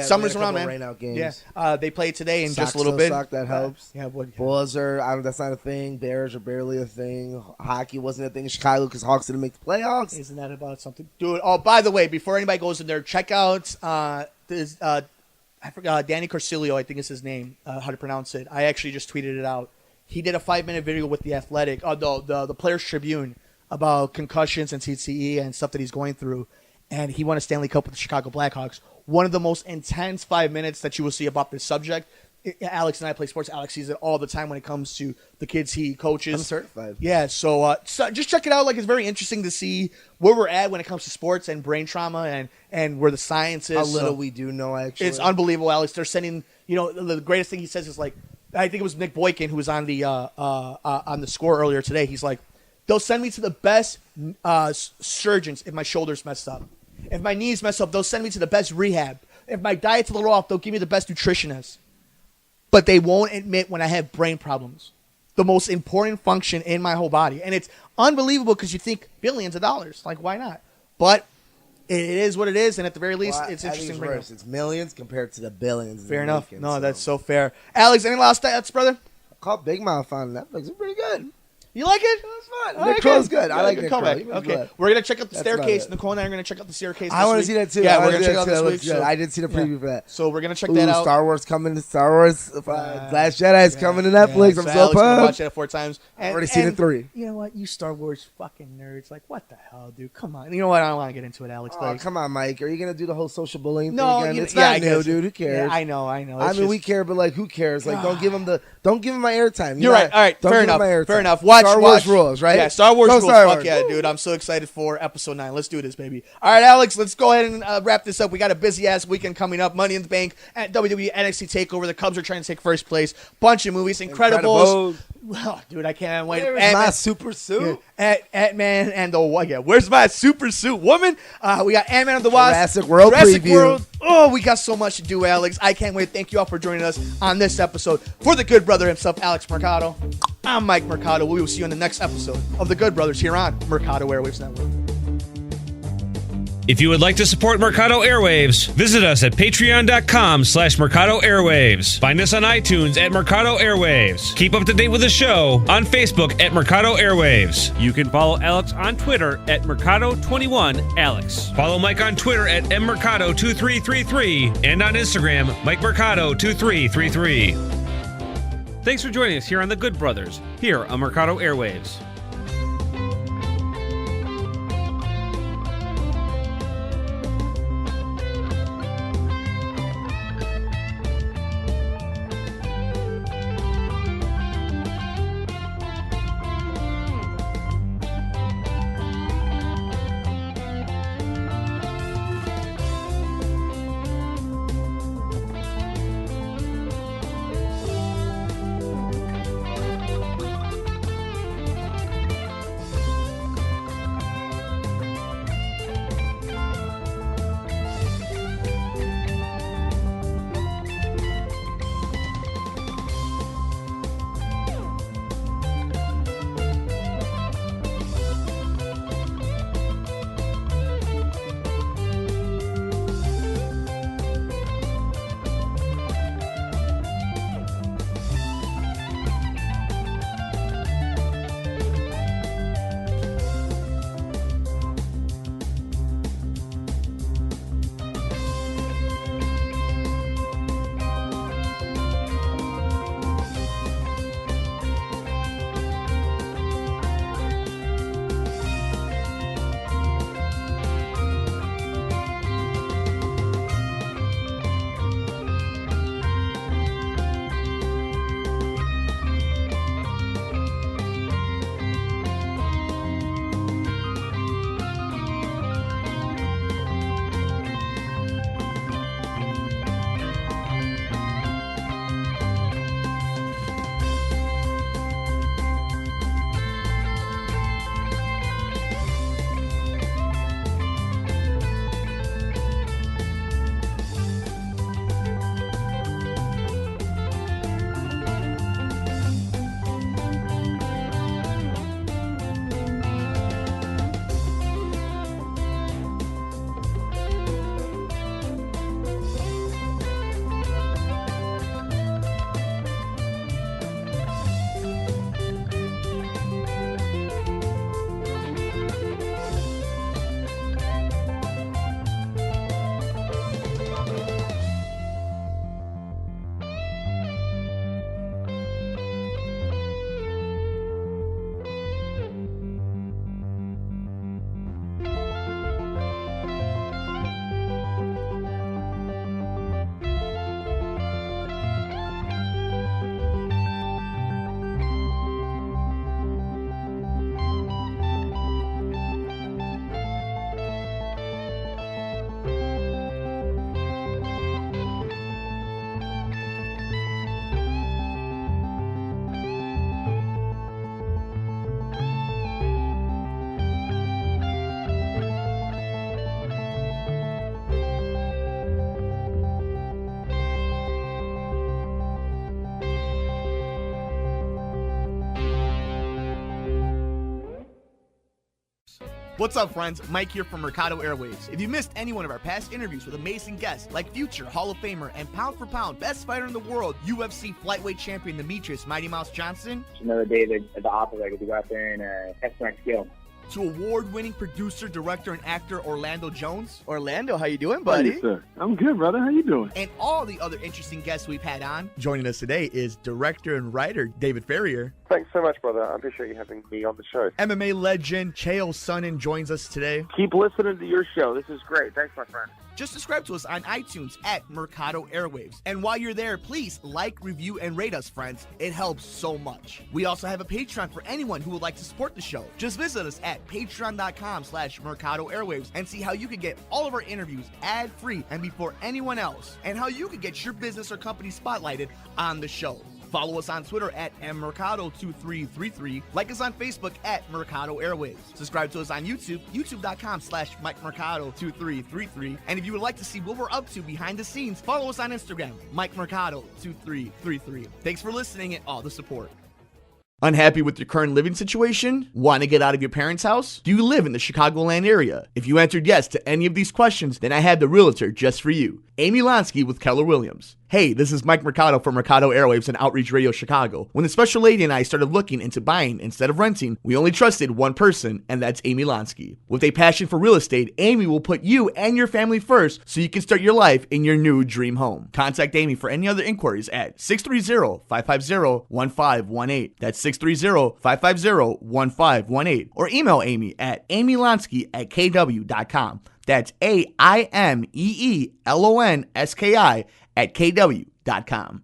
summer's around, man. Rainout games. Yeah, they play today in Sox just a little bit. That helps. Yeah, Bulls are, that's not a thing. Bears are barely a thing. Hockey wasn't a thing in Chicago because Hawks didn't make the playoffs. Isn't that about something? Dude, by the way, before anybody goes in there, check out I forgot, Danny Corsilio, I think is his name, how to pronounce it. I actually just tweeted it out. He did a 5-minute video with The Athletic, the Players Tribune, about concussions and CTE and stuff that he's going through. And he won a Stanley Cup with the Chicago Blackhawks. One of the most intense 5 minutes that you will see about this subject. Alex and I play sports. Alex sees it all the time when it comes to the kids he coaches. I'm certified. Yeah, so just check it out. It's very interesting to see where we're at when it comes to sports and brain trauma and where the science is. How little we do know, actually. It's unbelievable, Alex. They're sending, the greatest thing he says is I think it was Nick Boykin who was on the score earlier today. He's like, they'll send me to the best surgeons if my shoulder's messed up. If my knees mess up, they'll send me to the best rehab. If my diet's a little off, they'll give me the best nutritionist. But they won't admit when I have brain problems. The most important function in my whole body. And it's unbelievable because you think billions of dollars. Why not? But it is what it is, and at the very least, it's interesting. It's millions compared to the billions. Fair enough. That's so fair. Alex, any last thoughts, brother? I caught Big Mouth on Netflix. It's pretty good. You like it? It's fun. Nick Crow's good. I like Nick Crow. Okay, we're going to check out the staircase. Nicole and I are going to check out the staircase. I want to see that too. Yeah, we're going to check out this week. So. I did see the preview for that. So we're going to check that out. Star Wars coming to Star Wars. Last Jedi is coming to Netflix. I'm so pumped. Watch it 4 times. I've already seen it 3. You know what? You Star Wars fucking nerds. What the hell, dude? Come on. You know what? I don't want to get into it, Alex. Oh, come on, Mike. Are you going to do the whole social bullying thing again? No, it's not new, dude. Who cares? Yeah, I know. I mean, we care, but who cares? Don't give him my airtime. You're right. All right. Fair enough. Star Wars rules, right? Yeah, Star Wars Go rules. Star Fuck Wars. yeah, dude. I'm so excited for episode 9. Let's do this, baby. All right, Alex, let's go ahead and wrap this up. We got a busy-ass weekend coming up. Money in the Bank at WWE NXT TakeOver. The Cubs are trying to take first place. Bunch of movies. Incredibles. Oh, dude, I can't wait. Where's my super suit? Ant-Man and the Wasp. Yeah, where's my super suit, woman? We got Ant-Man and the Wasp. Jurassic World preview. World. Oh, we got so much to do, Alex. I can't wait. Thank you all for joining us on this episode. For the good brother himself, Alex Mercado, I'm Mike Mercado. We will see you in the next episode of The Good Brothers here on Mercado Airwaves Network. If you would like to support Mercado Airwaves, visit us at patreon.com/Mercado Airwaves. Find us on iTunes at Mercado Airwaves. Keep up to date with the show on Facebook at Mercado Airwaves. You can follow Alex on Twitter at Mercado21Alex. Follow Mike on Twitter at mmercado2333 and on Instagram, MikeMercado2333. Thanks for joining us here on The Good Brothers, here on Mercado Airwaves. What's up, friends? Mike here from Mercado Airwaves. If you missed any one of our past interviews with amazing guests like future Hall of Famer and pound for pound best fighter in the world, UFC flyweight champion Demetrius Mighty Mouse Johnson, It's another day at the operator to go out there and test my skill. to award-winning producer, director, and actor Orlando Jones. Orlando, how you doing, Thank buddy? you, sir. I'm good, brother. How you doing? And all the other interesting guests we've had on. Joining us today is director and writer David Ferrier. Thanks so much, brother. I appreciate you having me on the show. MMA legend Chael Sonnen joins us today. Keep listening to your show. This is great. Thanks, my friend. Just subscribe to us on iTunes at Mercado Airwaves. And while you're there, please like, review, and rate us, friends. It helps so much. We also have a Patreon for anyone who would like to support the show. Just visit us at patreon.com/Mercado Airwaves and see how you can get all of our interviews ad-free and before anyone else, and how you can get your business or company spotlighted on the show. Follow us on Twitter at mmercado2333. Like us on Facebook at Mercado Airwaves. Subscribe to us on YouTube, youtube.com/MikeMercado2333. And if you would like to see what we're up to behind the scenes, follow us on Instagram, MikeMercado2333. Thanks for listening and all the support. Unhappy with your current living situation? Want to get out of your parents' house? Do you live in the Chicagoland area? If you answered yes to any of these questions, then I have the realtor just for you, Amy Lonsky with Keller Williams. Hey, this is Mike Mercado from Mercado Airwaves and Outreach Radio Chicago. When the special lady and I started looking into buying instead of renting, we only trusted one person, and that's Amy Lonsky. With a passion for real estate, Amy will put you and your family first so you can start your life in your new dream home. Contact Amy for any other inquiries at 630-550-1518. That's 630-550-1518. Or email Amy at amylonsky@kw.com. That's AIMEELONSKI@kw.com.